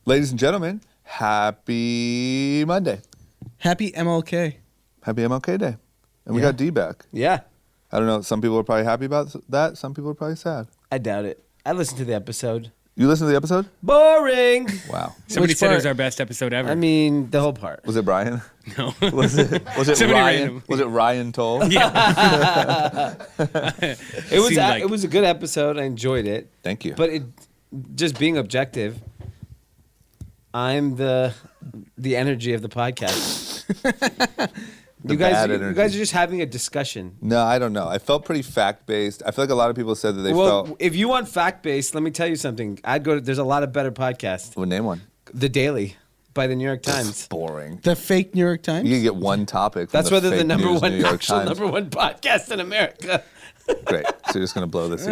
Ladies and gentlemen, happy Monday. Happy MLK. Happy MLK Day. And we got Dee back. Yeah. I don't know. Some people are probably happy about that. Some people are probably sad. I doubt it. I listened to the episode. You listened to the episode? Boring. Wow. Somebody said it was our best episode ever. I mean, the whole part. Was it Brian? No. Was it Somebody Ryan? random. Was it Ryan Toll? Yeah. It was a good episode. I enjoyed it. Thank you. But just being objective, I'm the energy of the podcast. You guys are just having a discussion. No, I don't know. I felt pretty fact-based. I feel like a lot of people said that they felt... if you want fact-based, let me tell you something. There's a lot of better podcasts. Well, name one. The Daily by the New York Times. Boring. The fake New York Times? You can get one topic from That's why they're the fake number news one New York actual Times. number one podcast in America. Great. So you're just going to blow this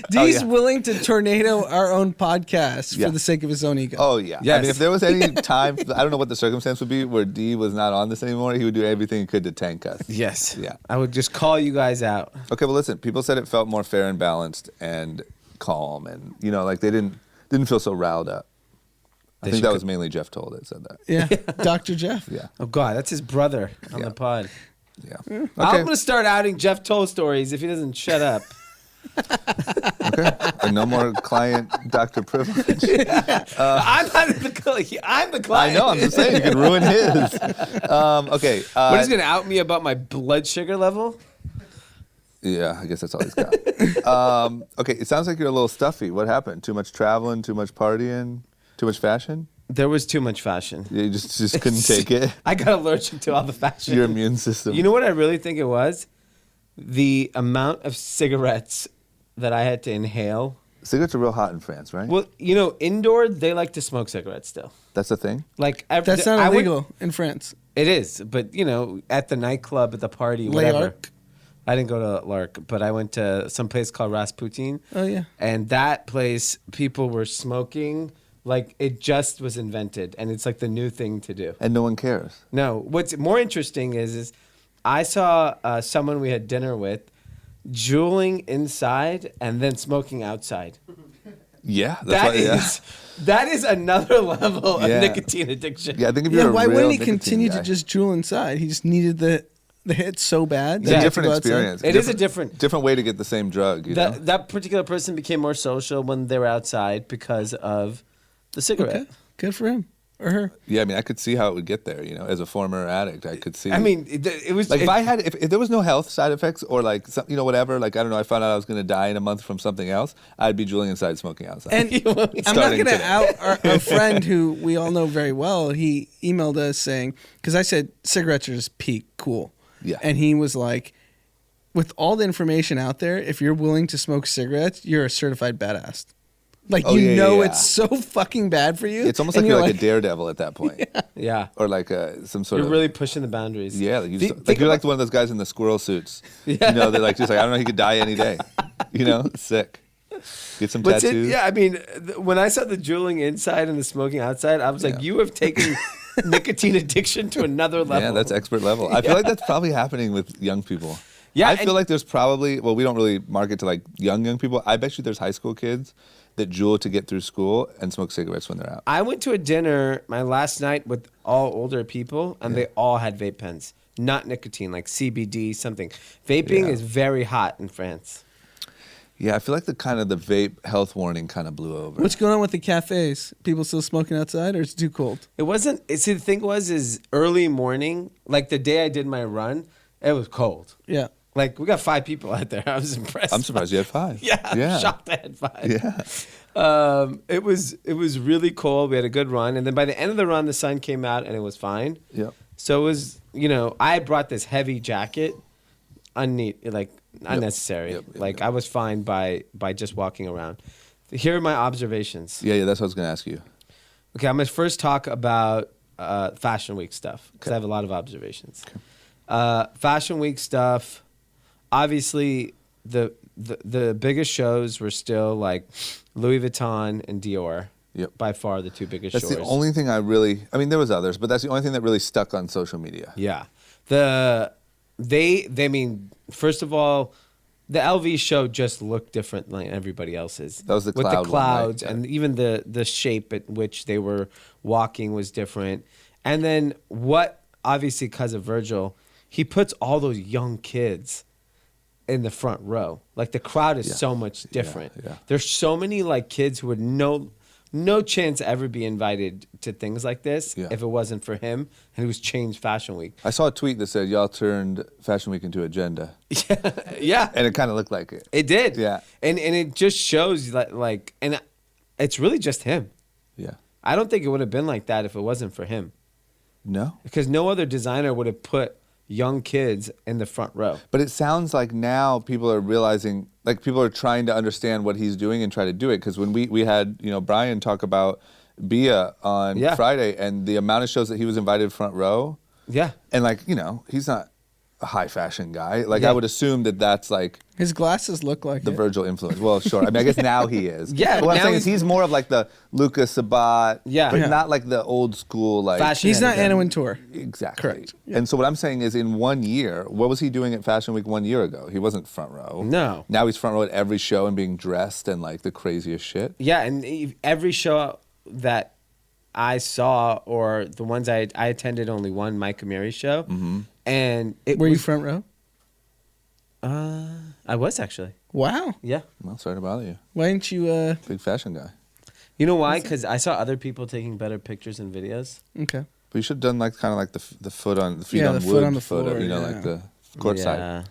Dee's willing to tornado our own podcast for the sake of his own ego. Oh, yeah. Yes. I mean, if there was any time, I don't know what the circumstance would be where Dee was not on this anymore, he would do everything he could to tank us. Yes. Yeah. I would just call you guys out. Okay, well, listen, people said it felt more fair and balanced and calm and, like they didn't feel so riled up. I think that was mainly Jeff Toll that said that. Yeah, Dr. Jeff. Yeah. Oh, God, that's his brother on the pod. Yeah. I'm Okay. going to start outing Jeff Toll stories if he doesn't shut up. Okay. And no more client Dr. Privilege. I'm not the client. I'm the client. I know, I'm just saying, you could ruin his. Okay. What is going to out me about my blood sugar level? Yeah, I guess that's all he's got. Okay, it sounds like you're a little stuffy. What happened? Too much traveling, too much partying, too much fashion? There was too much fashion. You just couldn't take it? I got allergic to all the fashion. Your immune system. You know what I really think it was? The amount of cigarettes that I had to inhale. Cigarettes are real hot in France, right? Well, indoor, they like to smoke cigarettes still. That's the thing? That's not illegal in France. It is, but, at the nightclub, at the party, Les whatever. Arcs? I didn't go to Lark, but I went to some place called Rasputin. Oh, yeah. And that place, people were smoking like it just was invented, and it's like the new thing to do. And no one cares. No. What's more interesting is I saw someone we had dinner with juuling inside and then smoking outside. Yeah. That is another level of Yeah. nicotine addiction. Yeah, I think if you're why a real wouldn't he nicotine continue guy, to just drool inside? He just needed the hit so bad. It's that he a had to different go outside. experience. It is a different way to get the same drug, you know? That particular person became more social when they were outside because of the cigarette. Okay. Good for him or her. Yeah, I mean, I could see how it would get there, as a former addict. I could see. I mean, it was... Like, if there was no health side effects or, like, whatever, like, I don't know, I found out I was going to die in a month from something else, I'd be juuling inside smoking outside. And I'm not going to out our friend who we all know very well. He emailed us saying, because I said cigarettes are just peak cool. Yeah. And he was like, with all the information out there, if you're willing to smoke cigarettes, you're a certified badass. Like, it's so fucking bad for you. It's almost like you're like a daredevil at that point. Yeah. Or like some sort You're of... really pushing the boundaries. Yeah. You're like one of those guys in the squirrel suits. Yeah. They're like, just like, I don't know, he could die any day. Sick. Get some tattoos. I mean, when I saw the juuling inside and the smoking outside, I was like, you have taken nicotine addiction to another level. Yeah, that's expert level. I feel like that's probably happening with young people. Yeah, I feel like there's probably, we don't really market to like young people. I bet you there's high school kids that jewel to get through school and smoke cigarettes when they're out. I went to a dinner my last night with all older people, and they all had vape pens. Not nicotine, like CBD, something. Vaping is very hot in France. Yeah, I feel like the vape health warning kind of blew over. What's going on with the cafes? People still smoking outside, or it's too cold? It wasn't. See, the thing is early morning, like the day I did my run, it was cold. Yeah. Like, we got 5 people out there. I was impressed. I'm surprised you had 5. Yeah, I'm shocked I had 5. Yeah. It was really cold. We had a good run, and then by the end of the run, the sun came out, and it was fine. Yep. So it was, I had brought this heavy jacket, unnecessary. Yep. I was fine by just walking around. Here are my observations. Yeah, that's what I was going to ask you. Okay, I'm going to first talk about Fashion Week stuff, because I have a lot of observations. Okay. Fashion Week stuff, obviously, the biggest shows were still like Louis Vuitton and Dior. Yep. By far the 2 biggest That's shows. the only thing there was others, but that's the only thing that really stuck on social media. Yeah. First of all, The LV show just looked different than everybody else's. That was the with cloud the one, right? clouds, Yeah. and even the shape at which they were walking was different. And then what? Obviously, because of Virgil, he puts all those young kids in the front row. Like the crowd is so much different. Yeah. There's so many like kids who would no chance to ever be invited to things like this if it wasn't for him, and it was changed Fashion Week. I saw a tweet that said y'all turned Fashion Week into agenda, Yeah, and it kind of looked like it. it did. Yeah. and it just shows like, and it's really just him. Yeah. I don't think it would have been like that if it wasn't for him, No. because no other designer would have put young kids in the front row. But it sounds like now people are realizing, like people are trying to understand what he's doing and try to do it. Because when we had, Brian talk about Bia on Friday and the amount of shows that he was invited front row. Yeah. And like, he's not a high fashion guy. Like I would assume that that's like His glasses look like the it. Virgil influence. Well, sure. I mean, I guess now he is. Yeah, But what I'm now saying is he's more of like the Lucas Sabat. Yeah. But Yeah. not like the old school like. Fashion He's not editor. Anna Wintour. Exactly. Correct. And so what I'm saying is in 1 year, what was he doing at Fashion Week 1 year ago? He wasn't front row. No. Now he's front row at every show and being dressed and like the craziest shit. Yeah, and every show that I saw, or the ones I attended, only one Mike Amiri show, and it Were was, you front row? I was actually. Wow. Yeah. Well, sorry to bother you. Why didn't you? Big fashion guy. You know why? Because I saw other people taking better pictures and videos. Okay. But you should have done like kind of like the feet on Yeah, wood the foot on the photo, floor, yeah. like the court side. Yeah,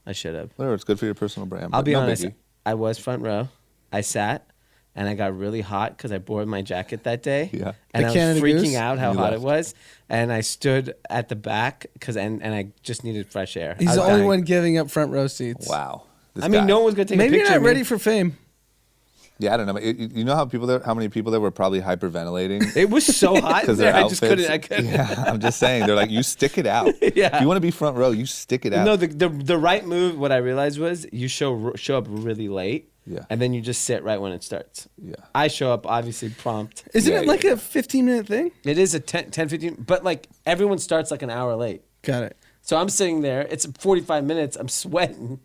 I should have. Whatever, it's good for your personal brand. I'll but be no honest. biggie. I was front row. I sat, and I got really hot because I borrowed my jacket that day. Yeah. And The I Canada was freaking Goose? out how You hot left. it was, and I stood at the back and I just needed fresh air. I He's was the only dying. one giving up front row seats. Wow. This I mean, guy. no one's gonna take a Maybe picture. you're of not me. ready for fame. Yeah, I don't know. You know how many people there were probably hyperventilating? It was so hot in Because there. their I just outfits. couldn't. I couldn't. Yeah, I'm just saying. They're like, you stick it out. Yeah. If you want to be front row, you stick it out. No, the right move. What I realized was you show up really late. Yeah. And then you just sit right when it starts. Yeah. I show up obviously prompt. Isn't Yeah, it like yeah, a 15-minute thing? It is a 10, 15, but like everyone starts like an hour late. Got it. So I'm sitting there. It's 45 minutes. I'm sweating.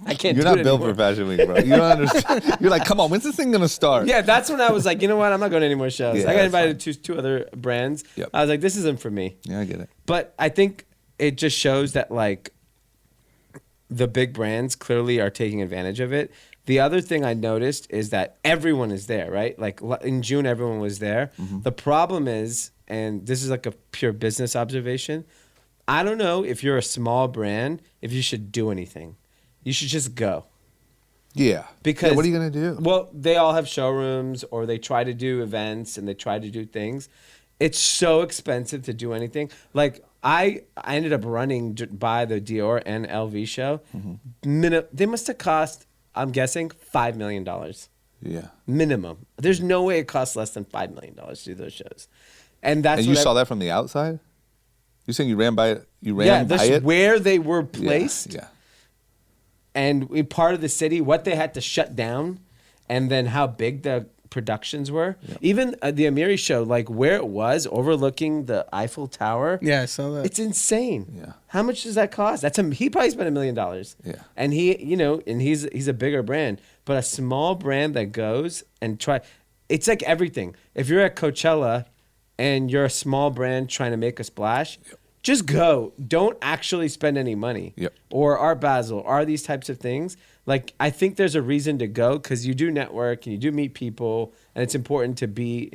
I can't You're do not it built anymore. for Fashion Week, bro. You don't understand. You're like, come on, when's this thing gonna start? Yeah, that's when I was like, you know what? I'm not going to any more shows. Yeah, I got that's invited to two other brands. Yep. I was like, this isn't for me. Yeah, I get it. But I think it just shows that like the big brands clearly are taking advantage of it. The other thing I noticed is that everyone is there, right? Like in June, everyone was there. The problem is, and this is like a pure business observation, I don't know if you're a small brand, if you should do anything. You should just go. Yeah. Because Yeah, what are you gonna do? Well, they all have showrooms or they try to do events and they try to do things. It's so expensive to do anything. Like I ended up running by the Dior and LV show. They must have cost, I'm guessing, $5 million Yeah. minimum. There's no way it costs less than $5 million to do those shows. And that's And you saw that from the outside? You're saying you ran by it? You ran by that's it? where they were Yeah, placed. Yeah. And in part of the city, what they had to shut down, and then how big the productions were. Even the Amiri show, like where it was overlooking the Eiffel Tower. Yeah, I saw that. It's insane. Yeah. How much does that cost? He probably spent $1 million. Yeah. And he's a bigger brand, but a small brand that goes and it's like everything. If you're at Coachella and you're a small brand trying to make a splash, just go. Don't actually spend any money. Yep. Or Art Basel, or these types of things. Like, I think there's a reason to go because you do network and you do meet people, and it's important to be,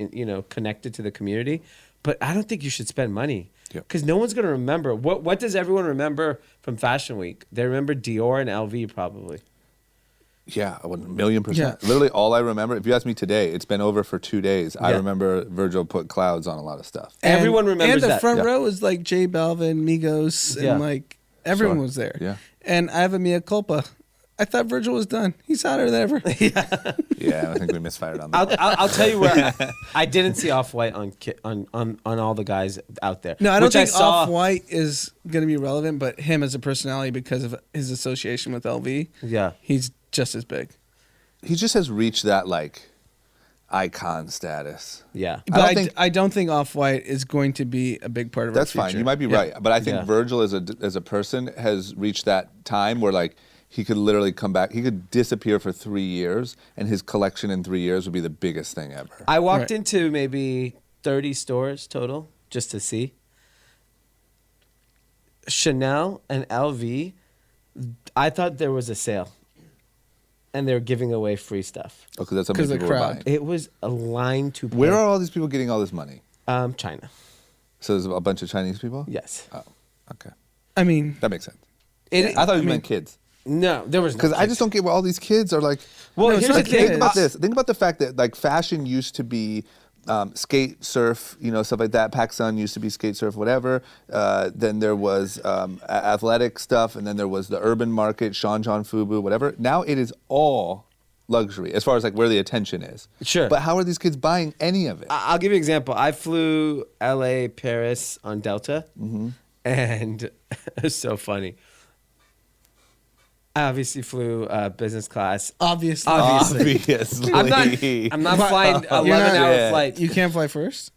connected to the community. But I don't think you should spend money Yep. because no one's going to remember. What does everyone remember from Fashion Week? They remember Dior and LV probably. Yeah, 1,000,000%. Yeah. Literally all I remember, if you ask me today, it's been over for 2 days. I Yeah. remember Virgil put clouds on a lot of stuff. Everyone remembers And the that. front Yeah. row was like J Balvin, Migos, Yeah. and like everyone Sure. was there. Yeah. And I have a mea culpa. I thought Virgil was done. He's hotter than ever. Yeah, I think we misfired on that. I'll tell you where I didn't see Off-White on all the guys out there. No, I don't which think saw. Off-White is going to be relevant, but him as a personality because of his association with LV, Yeah. he's just as big. He just has reached that like icon status. Yeah. But I don't think Off-White is going to be a big part of That's our fine. future. You might be right, but I think Yeah. Virgil as a person has reached that time where like he could literally come back. He could disappear for 3 years, and his collection in 3 years would be the biggest thing ever. I walked into maybe 30 stores total just to see. Chanel and LV, I thought there was a sale. And they were giving away free stuff. Oh, because that's how many people were buying. It was a line to pay. Where are all these people getting all this money? China. So there's a bunch of Chinese people? Yes. Oh, okay. I mean, That makes sense. I thought you meant kids. No, there was no Because I just don't get where all these kids are like. Well, No, it's here's not the thing. Think about this. Think about the fact that like fashion used to be skate, surf, stuff like that. PacSun used to be skate, surf, whatever. Then there was athletic stuff, and then there was the urban market, Shanzhan, Fubu, whatever. Now it is all luxury as far as like where the attention is. Sure. But how are these kids buying any of it? I'll give you an example. I flew LA, Paris on Delta, and it's so funny. I obviously flew business class. obviously. Obviously. I'm not flying 11-hour flight. You can't fly first?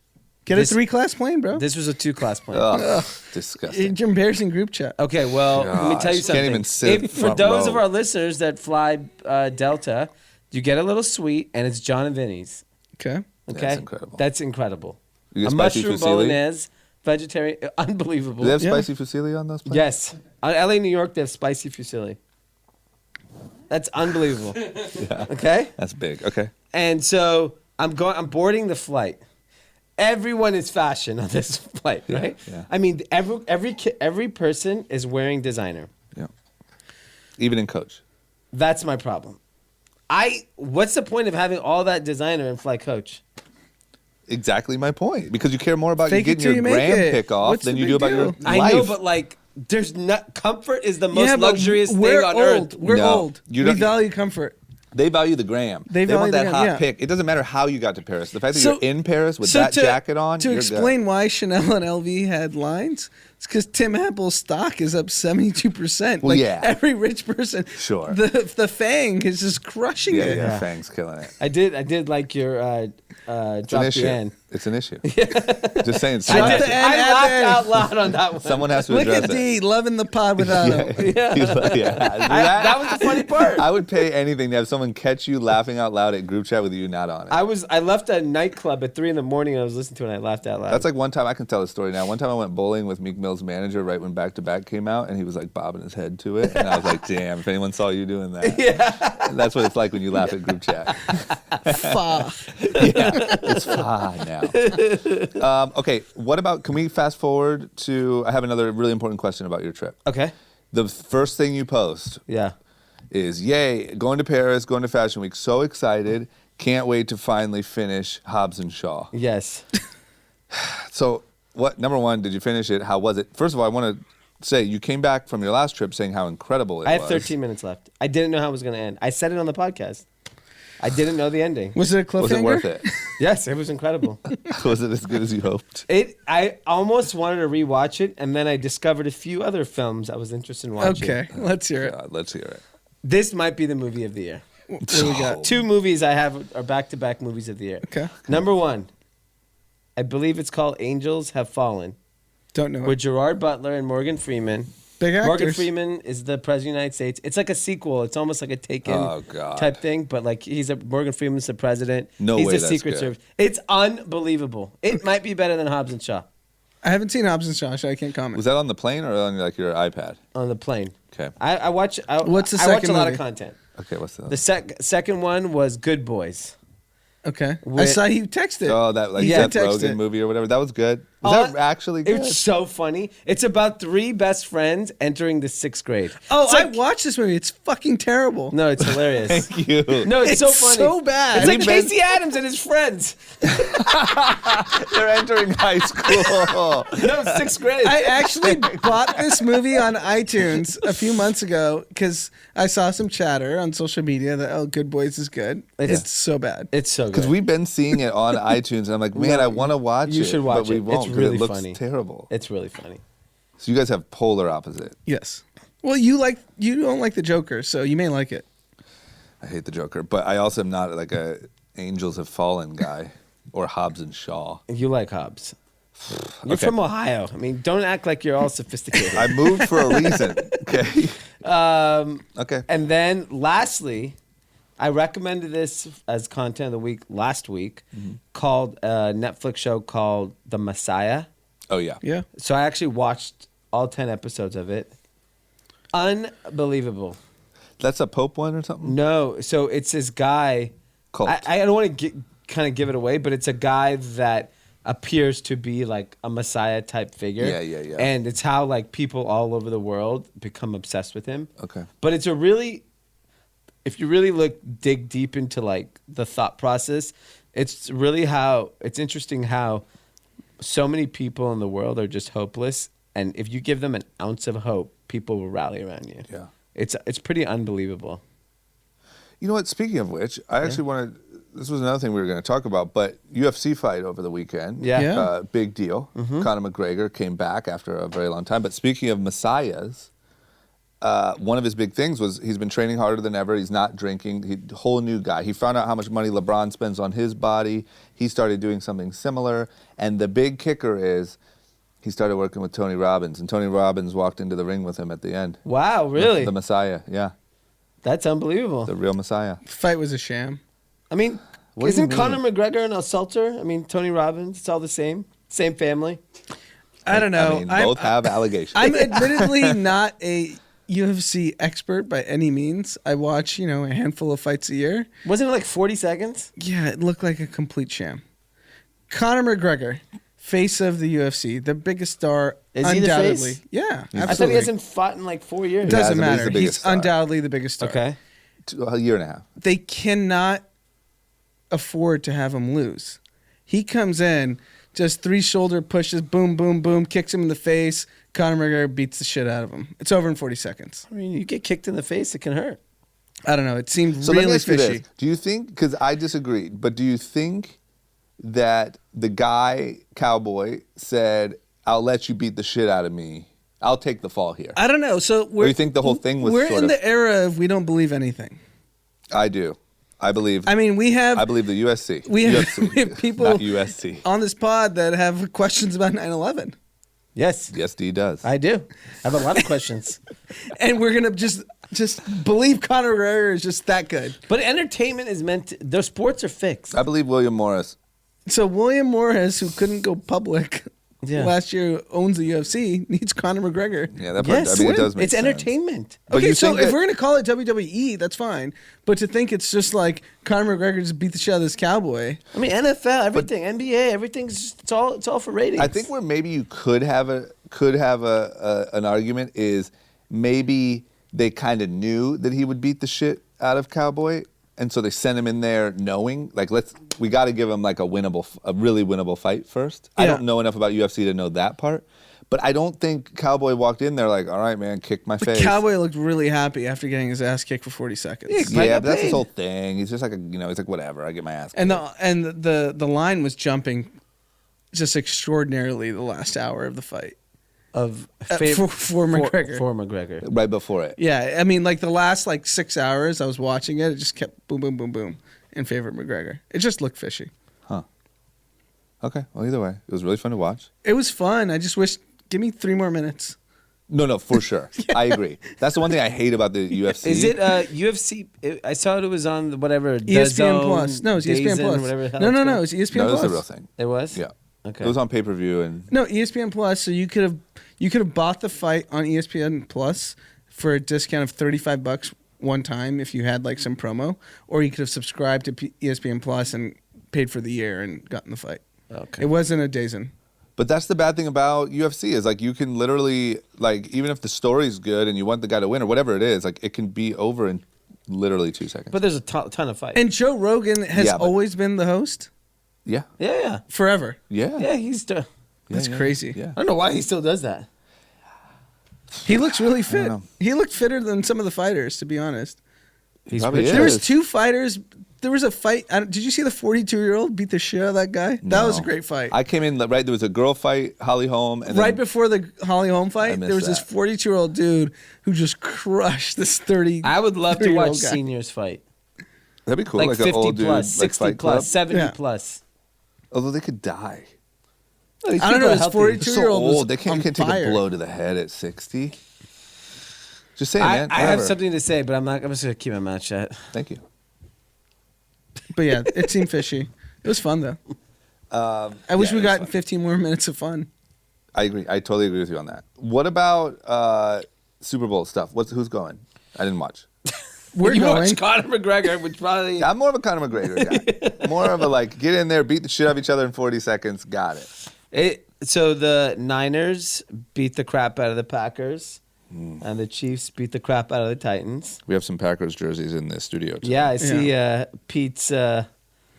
Get a 3-class plane, bro. This was a 2-class plane. Ugh, disgusting. You're embarrassing group chat. Okay, well, let me tell you Gosh, something. can't even sit For front those row. of our listeners that fly Delta, you get a little sweet, and it's John and Vinny's. Okay. Okay, That's incredible. That's incredible. You A get spicy mushroom fusilli? bolaise, vegetarian, unbelievable. Do they have Yeah. spicy fusilli on those planes? Yes, on LA, New York, they have spicy fusilli. That's unbelievable. Okay, That's big. Okay. and so I'm boarding the flight. Everyone is fashion on this flight, right? yeah. I mean, every person is wearing designer. Yeah. Even in coach. That's my problem. What's the point of having all that designer and fly coach? Exactly my point. Because you care more about Fake you it getting till your you make gram it. pick off What's than the you big do about your deal? life. I know, but like, there's not comfort is the most Yeah, but luxurious we're thing on old. earth. We're No, old. you We don't- value comfort. They value the gram. They want value that the gram, hot yeah. pick. It doesn't matter how you got to Paris. The fact that you're in Paris with that to, jacket on. To you're explain good. why Chanel and LV had lines, it's because Tim Apple's stock is up 72%. Well, like yeah. every rich person. Sure. The Fang is just crushing Yeah, it. yeah, Fang's killing it. I did like your It's an drop issue. the N. It's an issue. Just saying. I Someone, did has the to, N. I at laughed the end. out loud on that one. someone has to Look address at it. D loving the pod without him. That was the funny part. I would pay anything to have someone catch you laughing out loud at group chat with you not on it. I left a nightclub at 3 a.m. and I was listening to it and I laughed out loud. That's like one time, I can tell a story now. One time I went bowling with Meek Mill's manager right when Back to Back came out, and he was like bobbing his head to it. And I was like, damn, if anyone saw you doing that. Yeah. That's what it's like when you laugh at group chat. Pfaff. Yeah, it's fine now. Okay, what about, can we fast forward to, I have another really important question about your trip. Okay. The first thing you post Yeah. is, yay, going to Paris, going to Fashion Week, so excited, can't wait to finally finish Hobbs and Shaw. Yes. So, what? Number one, did you finish it? How was it? First of all, I want to say you came back from your last trip saying how incredible it was. I have 13 minutes left. I didn't know how it was going to end. I said it on the podcast. I didn't know the ending. Was it a cliffhanger? Was it worth it? Yes, it was incredible. Was it as good as you hoped? I almost wanted to rewatch it, and then I discovered a few other films I was interested in watching. Okay, let's hear it. God, let's hear it. This might be the movie of the year. What do we got? 2 movies I have are back-to-back movies of the year. Okay. Number 1, I believe it's called Angels Have Fallen, Don't know. with Gerard Butler and Morgan Freeman. Big actors. Morgan Freeman is the president of the United States. It's like a sequel. It's almost like a Taken Oh, God. type thing, but like Morgan Freeman's the president. No He's way the that's Secret good. Service. It's unbelievable. It might be better than Hobbs and Shaw I haven't seen Hobbs and Shaw, so I can't comment. Was that on the plane or on like your iPad? on the plane. Okay. I watch. What's the I watch second a lot movie? of content. Okay, what's the The second one was Good Boys. Okay. I With- saw you texted. Oh, that like Yeah, Seth text Rogen it. movie or whatever. That was good. Was Uh, that actually good? It's so funny. It's about 3 best friends entering the 6th grade. Oh, It's I like- watched this movie. It's fucking terrible. No, it's hilarious. Thank you. No, it's so It's funny. so bad. It's like Have you been- Casey Adams and his friends. They're entering high school. No, 6th grade. I actually bought this movie on iTunes a few months ago because I saw some chatter on social media that Good Boys is good. It's so bad. It's so good. Because we've been seeing it on iTunes, and I'm like, man, No, I want to watch it. you should watch but we it. won't It's 'cause really it looks funny. terrible. It's really funny. So you guys have polar opposite. Yes. Well, you don't like the Joker, so you may like it. I hate the Joker, but I also am not like a Angels Have Fallen guy or Hobbs and Shaw. You like Hobbs. You're from Ohio. I mean, don't act like you're all sophisticated. I moved for a reason. Okay. Okay. And then lastly, I recommended this as content of the week last week, called a Netflix show called The Messiah. Oh, yeah. Yeah. So I actually watched all 10 episodes of it. Unbelievable. That's a Pope one or something? No. So it's this guy. Cult. I don't want to kind of give it away, but it's a guy that appears to be like a Messiah type figure. Yeah. And it's how like people all over the world become obsessed with him. Okay. But it's a really, if you really dig deep into like the thought process, it's interesting how so many people in the world are just hopeless. And if you give them an ounce of hope, people will rally around you. Yeah. It's pretty unbelievable. You know what? Speaking of which, I actually wanted. This was another thing we were going to talk about, but UFC fight over the weekend. Yeah. Big deal. Conor McGregor came back after a very long time. But speaking of messiahs, one of his big things was he's been training harder than ever. He's not drinking. Whole new guy. He found out how much money LeBron spends on his body. He started doing something similar. And the big kicker is he started working with Tony Robbins. And Tony Robbins walked into the ring with him at the end. Wow, really? The Messiah, yeah. That's unbelievable. The real Messiah. The fight was a sham. I mean, What do isn't you Conor mean? McGregor an assaulter? I mean, Tony Robbins, it's all the same. Same family. I don't know. I mean, both have allegations. I'm admittedly not a UFC expert by any means. I watch, a handful of fights a year. Wasn't it like 40 seconds? Yeah, it looked like a complete sham. Conor McGregor, face of the UFC, the biggest star, Is he the undoubtedly. face? Yeah, I thought absolutely. he hasn't fought in like 4 years. It doesn't hasn't, but he's matter. the biggest He's star. undoubtedly the biggest star. Okay. A year and a half. They cannot afford to have him lose. He comes in, just 3 shoulder pushes, boom, boom, boom, kicks him in the face. Conor McGregor beats the shit out of him. It's over in 40 seconds. I mean, you get kicked in the face, it can hurt. I don't know. It seemed So let me really ask you fishy. this. Do you think, because I disagreed, but do you think that the guy, Cowboy, said, I'll let you beat the shit out of me. I'll take the fall here. I don't know. So Or you think the whole thing was we're sort in of... the era of we don't believe anything. I do. I believe I mean, we have the USC. we have, UFC, we have people not USC. on this pod that have questions about 9/11, Yes. Yes, D does. I do. I have a lot of questions. and we're gonna just believe Conor McGregor is just that good. But entertainment is meant to, their sports are fixed. I believe William Morris. So William Morris, who couldn't go public Yeah. last year, owns the UFC, needs Conor McGregor. Yeah, that part, Yes, I mean, it does make it's sense. entertainment. But Okay, you so think if that- we're gonna call it WWE, that's fine. But to think it's just like Conor McGregor just beat the shit out of this cowboy. I mean, NFL, everything, NBA, everything's just, it's all for ratings. I think where maybe you could have an argument is maybe they kind of knew that he would beat the shit out of Cowboy, and so they sent him in there knowing like we got to give him like a really winnable fight first. I Yeah. don't know enough about UFC to know that part, but I don't think Cowboy walked in there like, all right, man, kick my But face. Cowboy looked really happy after getting his ass kicked for 40 seconds. Yeah, but that's his whole thing. He's just like he's like whatever. I get my ass kicked. And the line was jumping just extraordinarily the last hour of the fight. of For McGregor. For McGregor. Right before it. Yeah, I mean, like the last 6 hours I was watching it, it just kept boom, boom, boom, boom in favor of McGregor. It just looked fishy. Huh. Okay. Well, either way, it was really fun to watch. It was fun. I just wish, give me 3 more minutes. No, for sure. I agree. That's the one thing I hate about the UFC. Is it UFC? I saw it was on whatever ESPN DAZN, Plus. No, it's ESPN DAZN, Plus. whatever the hell No, it's it's ESPN No, Plus. that's a real thing. It was. Yeah. Okay. It was on pay-per-view and No, ESPN Plus. So you could have bought the fight on ESPN Plus for a discount of $35 one time if you had some promo, or you could have subscribed to ESPN Plus and paid for the year and gotten the fight. Okay. It wasn't a DAZN. But that's the bad thing about UFC is you can literally even if the story's good and you want the guy to win or whatever it is, it can be over in literally 2 seconds. But there's a ton of fights. And Joe Rogan has Yeah, but- always been the host yeah. yeah. forever. Yeah. Yeah, he's still. That's crazy. Yeah. I don't know why he still does that. He looks really fit. know. He looked fitter than some of the fighters, to be honest. He's Probably rich. is. There was 2 fighters. There was a fight. Did you see the 42-year-old beat the shit out of that guy? That was a No. great fight. I came in right. There was a girl fight, Holly Holm, and Right then, before the Holly Holm I fight, missed there was this that. 42-year-old dude who just crushed this 30. I would love to 30-year-old watch guy. seniors fight. that'd be cool. Like an 50 old plus, dude, 60 Fight plus, Club. 70 Yeah. plus. Although they could die. Well, these I don't people know. are His healthy. 42-year-old was old. They can't take fire. a blow to the head at 60. Just saying, I man. have Whatever. something to say, but I'm just going to keep my mouth shut. Thank you. But yeah, it seemed fishy. It was fun though. I wish we got 15 more minutes of fun. I agree. I totally agree with you on that. What about Super Bowl stuff? Who's going? I didn't watch. We're you going. watch Conor McGregor, which probably... I'm more of a Conor McGregor guy. More of a like, get in there, beat the shit out of each other in 40 seconds. Got it. So the Niners beat the crap out of the Packers, and the Chiefs beat the crap out of the Titans. We have some Packers jerseys in the studio too. Yeah, I see Pete's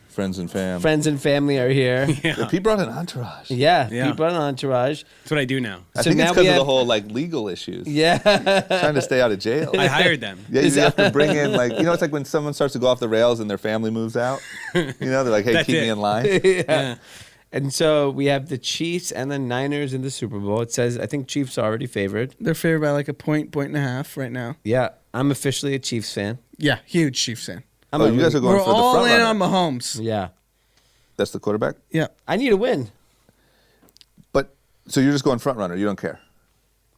Friends and fam. friends and family are here. Yeah, Pete brought an entourage. Yeah, Yeah. Pete brought an entourage. That's what I do now. I So think it's now because we of the have- whole like legal issues. Yeah. Trying to stay out of jail. I hired them. Yeah, you have to bring in like, it's like when someone starts to go off the rails and their family moves out. They're like, hey, That's keep it. me in line. Yeah. And so we have the Chiefs and the Niners in the Super Bowl. It says, I think Chiefs are already favored. They're favored by like a point and a half right now. Yeah, I'm officially a Chiefs fan. Yeah, huge Chiefs fan. I'm Oh, a you guys are going We're for the all front in runner. on Mahomes. Yeah. That's the quarterback. Yeah, I need a win. But so you're just going front runner. You don't care.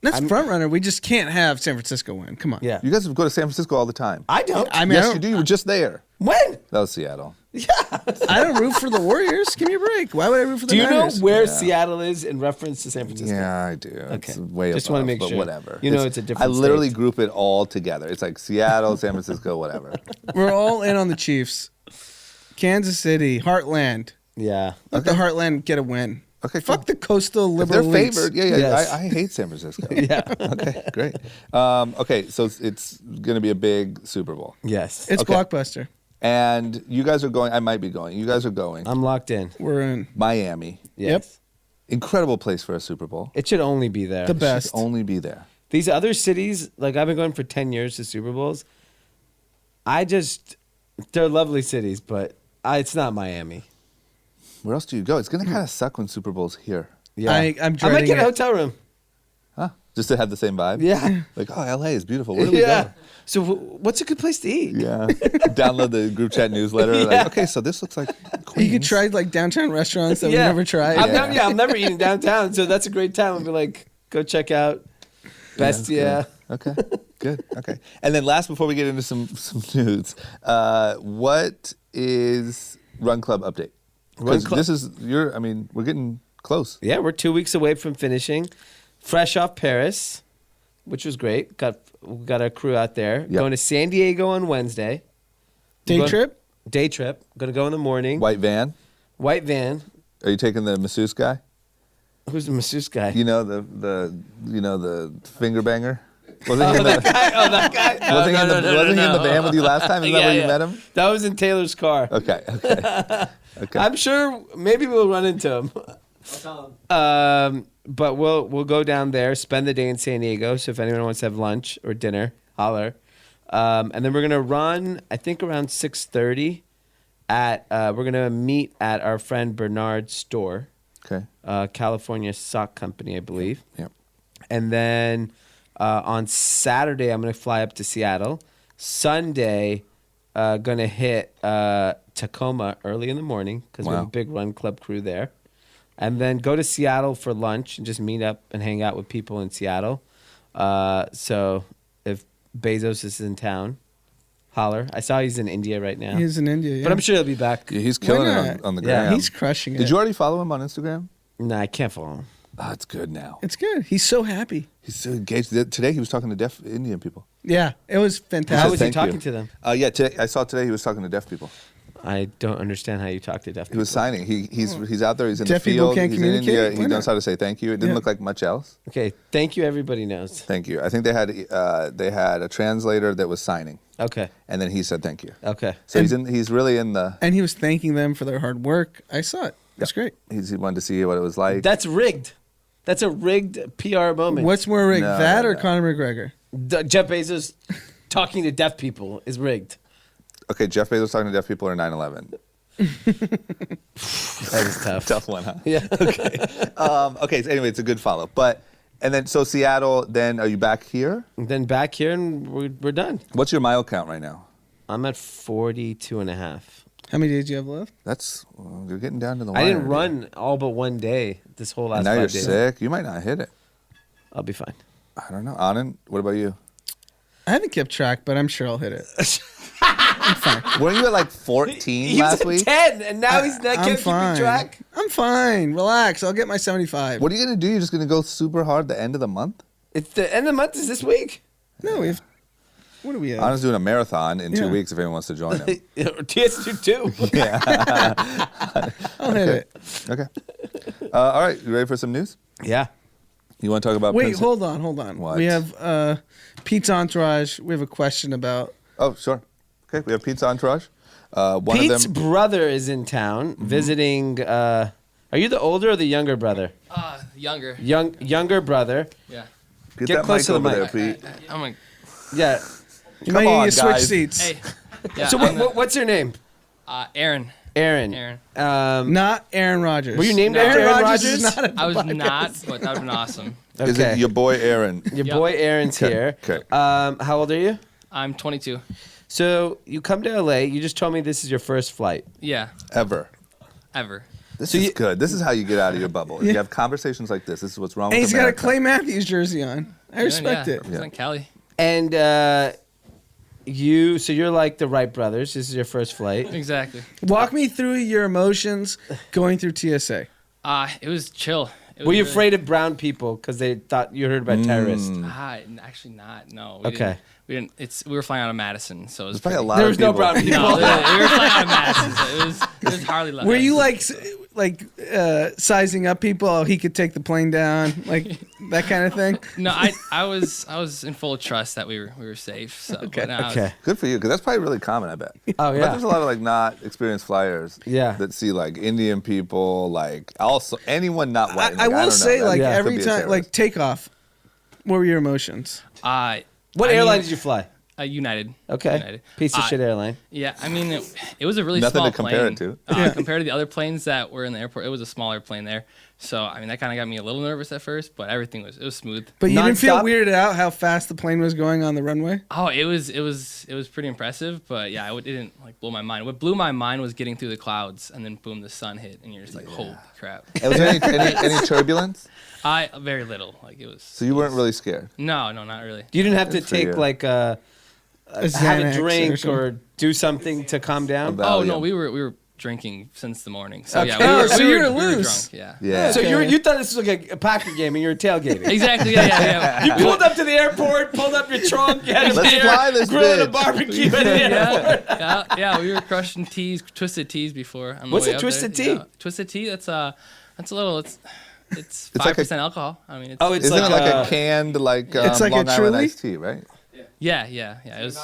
that's front runner. We just can't have San Francisco win. Come on. Yeah. You guys go to San Francisco all the time. I don't. I mean, Yes, I you don't, do. You were just there. When? That was Seattle. I don't root for the Warriors. Give me a break. Why would I root for the Do you know Niners? where Seattle is in reference to San Francisco? Yeah, I do. Okay. It's way Just above, wanna make but sure. whatever. You know it's a different I literally state. group it all together. It's like Seattle, San Francisco, whatever. We're all in on the Chiefs. Kansas City, Heartland. Yeah. Let the Heartland get a win. Okay, Fuck cool. the coastal If liberal they're elites. favored, yeah. Yes. I hate San Francisco. Yeah. Okay, great. Okay, so it's going to be a big Super Bowl. Yes. It's Okay. Blockbuster. And you guys are going. I might be going. You guys are going. I'm locked in. We're in. Miami. Yes. Incredible place for a Super Bowl. It should only be there. The Should best. only be there. These other cities, like I've been going for 10 years to Super Bowls. They're lovely cities, but it's not Miami. Where else do you go? It's going to kind of suck when Super Bowl's here. Yeah. I'm I might dreading get a it. hotel room. Huh? Just to have the same vibe? Yeah. Like, oh, LA is beautiful. Where do we Yeah. go? So what's a good place to eat? Yeah. Download the group chat newsletter. Yeah. Like, okay, so this looks like Queens. You could try like downtown restaurants that we never tried. I'm never eating downtown, so that's a great time. I'll be like, go check out Bestia. Okay. Good. Okay. And then last, before we get into some nudes, what is Run Club update? Run Because Club- this is we're getting close. Yeah, we're 2 weeks away from finishing. Fresh off Paris, which was great. Got our crew out there. Yep. Going to San Diego on Wednesday. Day Go- trip? Day trip. Going to go in the morning. White van. White van. Are you taking the masseuse guy? Who's the masseuse guy? You know the finger banger. Wasn't he in that guy. Wasn't he in the van with you last time? Is that where you met him? That was in Taylor's car. Okay. Okay. I'm sure maybe we'll run into him. But we'll go down there, spend the day in San Diego. So if anyone wants to have lunch or dinner, holler. And then we're gonna run. I think around 6:30. We're gonna meet at our friend Bernard's store, Okay. California Sock Company, I believe. Yep. And then on Saturday, I'm gonna fly up to Seattle. Sunday, gonna hit Tacoma early in the morning because we have a Wow. big Run Club crew there. And then go to Seattle for lunch and just meet up and hang out with people in Seattle. So if Bezos is in town, holler. I saw he's in India right now. He's in India, yeah. But I'm sure he'll be back. Yeah, he's killing Why it not? on the Yeah, gram. He's crushing it. Did you already follow him on Instagram? Nah, I can't follow him. Oh, it's good now. It's good. He's so happy. He's so engaged. Today he was talking to deaf Indian people. Yeah, it was How fantastic. was he thank you. talking to them? Yeah, today, I saw today he was talking to deaf people. I don't understand how you talk to deaf He people. was signing. He's out there. He's in Deaf the people field. can't He's in communicate? India. He Why knows not? how to say thank you. It didn't Yeah. look like much else. Okay, thank you. Everybody knows. Thank you. I think they had a translator that was signing, Okay, and then he said thank you. okay. So he's really in the. And he was thanking them for their hard work. I saw it. That's great. He wanted to see what it was like. That's rigged. That's a rigged PR moment. What's more rigged, No, that no, or no. Conor McGregor? Jeff Bezos talking to deaf people is rigged. Okay, Jeff Bezos talking to deaf people or 9/11. That is tough. Tough one, huh? Yeah. Okay. Okay. So anyway, it's a good follow. And then so Seattle. Then are you back here? And then back here and we're done. What's your mile count right now? I'm at 42 and a half. How many days do you have left? You're getting down to the wire. I didn't run all but one day this whole last And now 5 you're days. sick. You might not hit it. I'll be fine. I don't know. Anand, what about you? I haven't kept track, but I'm sure I'll hit it. Weren't you at like 14 He last was week? at 10, and now he's not I'm keeping fine. track. I'm fine. Relax. I'll get my 75. What are you going to do? You're just going to go super hard the end of the month? It's the end of the month is this week. No, we have. What do we have? Anand's doing a marathon in 2 Yeah. weeks if anyone wants to join him. TS2 too. I'll hit it. Okay. All right. You ready for some news? Yeah. You want to talk about Wait, Prince? hold on. What? We have Pete's Entourage. We have a question about. Oh, sure. Okay. We have Pete's Entourage. One Pete's of them. brother is in town visiting. Are you the older or the younger brother? Younger. Younger brother. Yeah. Get Get that close mic to the over mic. there, Pete. I'm like, Yeah. You Come might on, need to switch guys. seats. hey. Yeah, So what's your name? Aaron. Aaron. Aaron. Not Aaron Rodgers. Were you named No. after Aaron Rodgers Rodgers? is not a I was podcast. not, but that would have been awesome. Is it your boy Aaron? Your Yep. boy Aaron's Okay, here. okay. How old are you? I'm 22. So you come to LA. You just told me this is your first flight. Yeah. Ever. Ever. This So is you- good. This is how you get out of your bubble. You have conversations like this. This is what's wrong And with he's got a America. Clay Matthews jersey on. I respect yeah. it. Represent Cali. And you're like the Wright brothers. This is your first flight. Exactly. Walk me through your emotions going through TSA. It was chill. It Were was you really- afraid of brown people because they thought you heard about terrorists? Actually not. No. Okay. We didn't. We were flying out of Madison, so it was There's probably a pretty- lot There of was no people. brown people. No, we were flying out of Madison, so it was hardly left. Were you like sizing up people? Oh, he could take the plane down, like that kind of thing. No, I was in full trust that we were safe. So Okay. but no, I was- Okay. Good for you, because that's probably really common, I bet. Oh I bet yeah. there's a lot of like not experienced flyers Yeah. that see like Indian people, like also anyone not white. I Like, will don't know. say, That like Yeah. could every be a time, terrorist. like takeoff. What were your emotions? What I airline mean, did you fly? United. Okay. United. Piece of shit airline. Yeah, I mean, it was a really Nothing small to compare plane. it to. Yeah. Compared to the other planes that were in the airport, it was a smaller plane there. So, I mean, that kind of got me a little nervous at first, but everything was smooth. But you didn't feel Non-stop? weirded out how fast the plane was going on the runway? Oh, it was pretty impressive, but yeah, it didn't like blow my mind. What blew my mind was getting through the clouds and then boom, the sun hit, and you're just like, holy crap. Was there any turbulence? Very little. Like it was. So you weren't really scared. No, not really. You didn't have to Good for take you. like have a Xanax drink something. or do something to calm down. About- Oh no, yeah. we were drinking since the morning. So Okay. yeah, Oh, so you're we were loose. drunk. Yeah. Yeah. So Okay. you thought this was like a Packer game and you were tailgating. Exactly. Yeah. You pulled up to the airport, pulled up your trunk, you had a Let's beer, fly this grilling a bitch. barbecue at the airport. yeah, we were crushing teas, twisted teas before. On the What's way a up twisted there. tea? Yeah. Twisted tea. That's a little. It's like 5% alcohol. I mean, it's. Oh, it's Isn't like it like a- a canned like It's like a Long Island Truly? iced tea, right? yeah. It was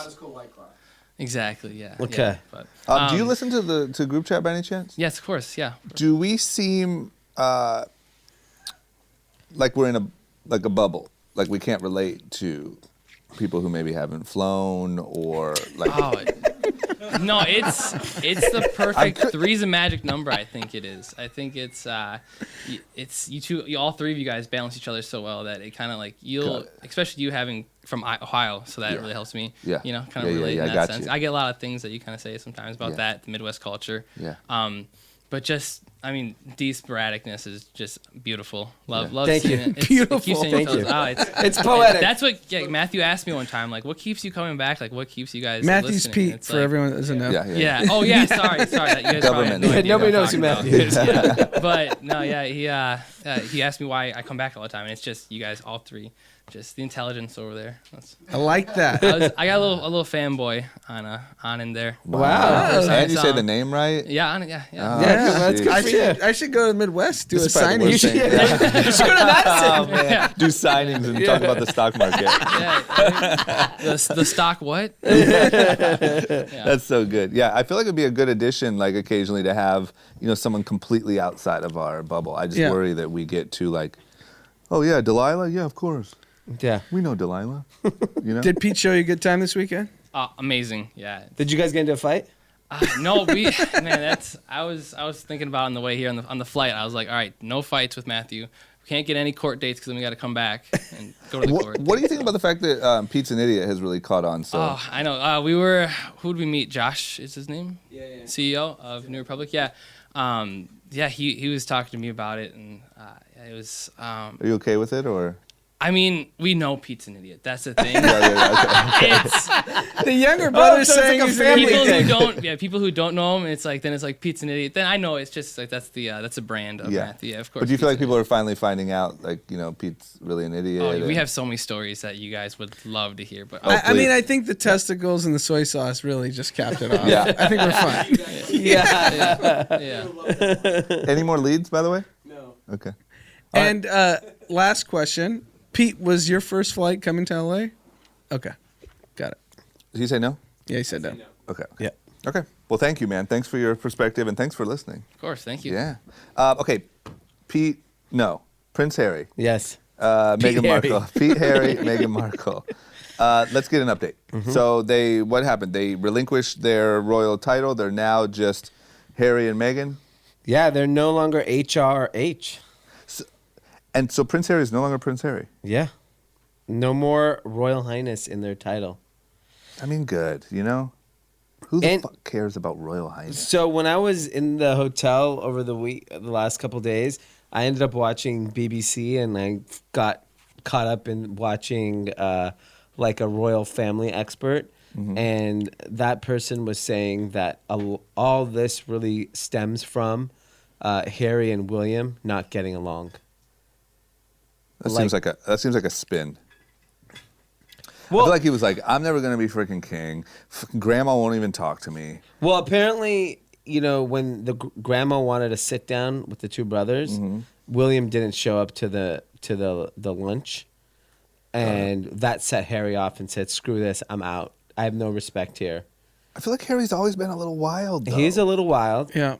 exactly. Yeah. Okay. Yeah, but, Do you listen to group chat by any chance? Yes, of course. Yeah. Do we seem like we're in a bubble? Like we can't relate to people who maybe haven't flown or like. Oh. No, it's the perfect three's a magic number. I think it is. I think it's you two, all three of you guys balance each other so well that it kind of like especially you having from Ohio, so that really helps me. Yeah. You know, kind of Yeah, relate yeah, in I that got sense. you. I get a lot of things that you kind of say sometimes about Yeah. that, the Midwest culture. Yeah. But just, I mean, Dee's sporadicness is just beautiful. Love Thank seeing you. it. It's, Beautiful. It keeps seeing Thank each you. other's- oh, It's poetic. That's what Matthew asked me one time. Like, what keeps you coming back? Like, what keeps you guys Matthew's listening? Pete, It's for like- everyone that doesn't know. Yeah. Oh, yeah. Sorry. You guys Government. probably have no Yeah, idea nobody what I'm knows who talking Matthew is. about. Yeah. But no, yeah. He asked me why I come back all the time, and it's just you guys, all three, just the intelligence over there. I like that. I got a little fanboy on Anand there. Wow. First time I And you saw say him. the name right? Yeah, Anand. Yeah. Oh, Yeah, that's good I for should, you. I should go to the Midwest, do This a is probably the signing. worst thing. You should go to Madison. Oh man, do signings and talk about the stock market. Yeah. The stock what? That's so good. Yeah, I feel like it'd be a good addition, like occasionally to have someone completely outside of our bubble. I just Yeah. worry that we get too like, oh yeah, Delilah, yeah, of course, Yeah. we know Delilah. Did Pete show you a good time this weekend? Amazing. Yeah. Did you guys get into a fight? No, I was thinking about on the way here on the flight. I was like, all right, no fights with Matthew We can't get any court dates because then we got to come back and go to the court. What do you think about the fact that Pete's an Idiot has really caught on? So Oh, I know. Who did we meet? Josh is his name? Yeah. CEO of New Republic. Yeah. He was talking to me about it, and it was. Are you okay with it, or? I mean, we know Pete's an idiot. That's the thing. Okay. It's The younger brother so it's saying like a he's an family idiot. people who don't know him. It's like Pete's an idiot. Then I know it's just like that's a brand of Matthew. Yeah, of course. But do you feel like Pete's people are finally finding out, like, Pete's really an idiot? Oh, we have so many stories that you guys would love to hear. But I mean, I think the testicles and the soy sauce really just capped it off. Yeah. I think we're fine. yeah. Any more leads, by the way? No. Okay. And last question. Pete, was your first flight coming to LA? Okay. Got it. Did he say no? Yeah, he said no. Okay. Yeah. Okay. Well, thank you, man. Thanks for your perspective, and thanks for listening. Of course. Thank you. Yeah. Okay. Pete, no. Prince Harry. Yes. Meghan Harry. Markle. Pete Harry, Meghan Markle. Let's get an update. So what happened? They relinquished their royal title. They're now just Harry and Meghan. Yeah, they're no longer HRH. And so Prince Harry is no longer Prince Harry. Yeah. No more Royal Highness in their title. I mean, good, Who the fuck cares about Royal Highness? So when I was in the hotel over the last couple days, I ended up watching BBC, and I got caught up in watching like a royal family expert. And that person was saying that all this really stems from Harry and William not getting along. That seems like a spin. Well, I feel like he was like, I'm never gonna be freaking king. Grandma won't even talk to me. Well, apparently, when the grandma wanted to sit down with the two brothers, William didn't show up to the lunch, and that set Harry off and said, "Screw this, I'm out. I have no respect here." I feel like Harry's always been a little wild, though. He's a little wild. Yeah.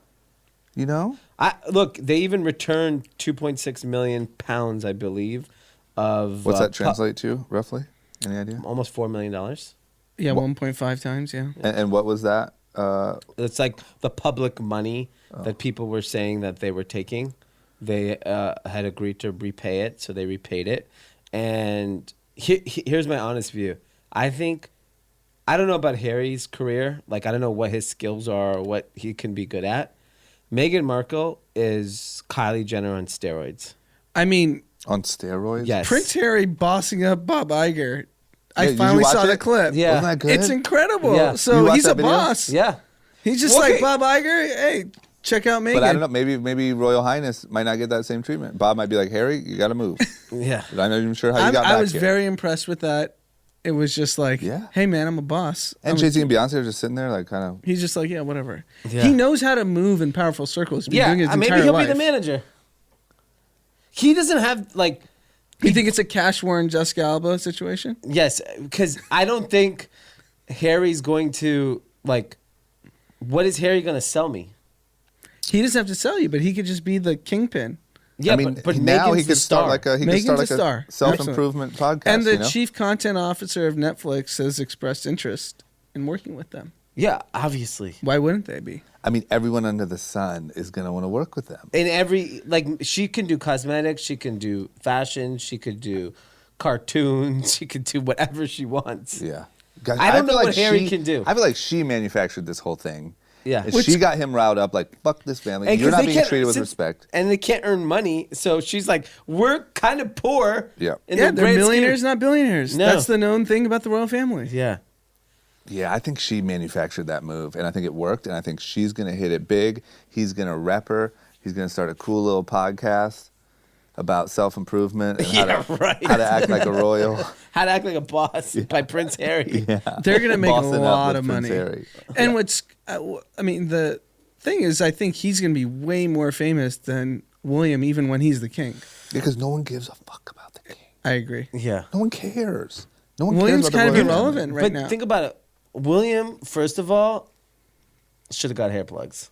Look, they even returned 2.6 million pounds, I believe, of What's that translate to, roughly? Any idea? almost $4 million. Yeah, 1.5 times, yeah. And what was that? It's like the public money that people were saying that they were taking. They had agreed to repay it, so they repaid it. And here's my honest view. I don't know about Harry's career. Like, I don't know what his skills are or what he can be good at. Meghan Markle is Kylie Jenner on steroids. I mean, on steroids? Yes. Prince Harry bossing up Bob Iger. I did finally you watch saw the it? clip. Yeah. Wasn't that good? It's incredible. Yeah. You So watched he's a that video? boss. Yeah. He's just Okay. like Bob Iger. Hey, check out Meghan. But I don't know. Maybe Royal Highness might not get that same treatment. Bob might be like, Harry, you got to move. Yeah. But I'm not even sure how you got back I was here. very impressed with that. It was just like, Yeah. hey man, I'm a boss. And Jay-Z and Beyonce are just sitting there, like, kind of. He's just like, yeah, whatever. Yeah. He knows how to move in powerful circles. He's been doing it his maybe entire he'll life. be the manager. He doesn't have You think it's a Cash Warren Jessica Alba situation? yes, because I don't think Harry's going to what is Harry going to sell me? He doesn't have to sell you, but he could just be the kingpin. Yeah, I mean, but now Meghan's he the could star. start like a Meghan's a star. self-improvement podcast. And the you know? chief content officer of Netflix has expressed interest in working with them. Yeah, obviously. Why wouldn't they be? I mean, everyone under the sun is going to want to work with them. In every she can do cosmetics, she can do fashion, she could do cartoons, she could do whatever she wants. Yeah. Guys, I don't know feel what Harry can do. I feel like she manufactured this whole thing. Yeah. And she got him riled up like, fuck this family. And You're 'cause not they being can't- treated with since- respect. And they can't earn money, so she's like, we're kind of poor. Yeah. in Yeah, the they're grand millionaires, scheme. not billionaires. No. That's the known thing about the royal family. Yeah. Yeah, I think she manufactured that move, and I think it worked, and I think she's going to hit it big. He's going to rep her. He's going to start a cool little podcast about self-improvement and how to act like a royal. How to Act Like a Boss by Prince Harry. Yeah. They're going to make a Bossing up lot with of Prince money. Harry. And the thing is, I think he's going to be way more famous than William, even when he's the king. Because no one gives a fuck about the king. I agree. Yeah. No one cares. No one William's cares about kind of the royal irrelevant family. right But now. think about it. William, first of all, should have got hair plugs.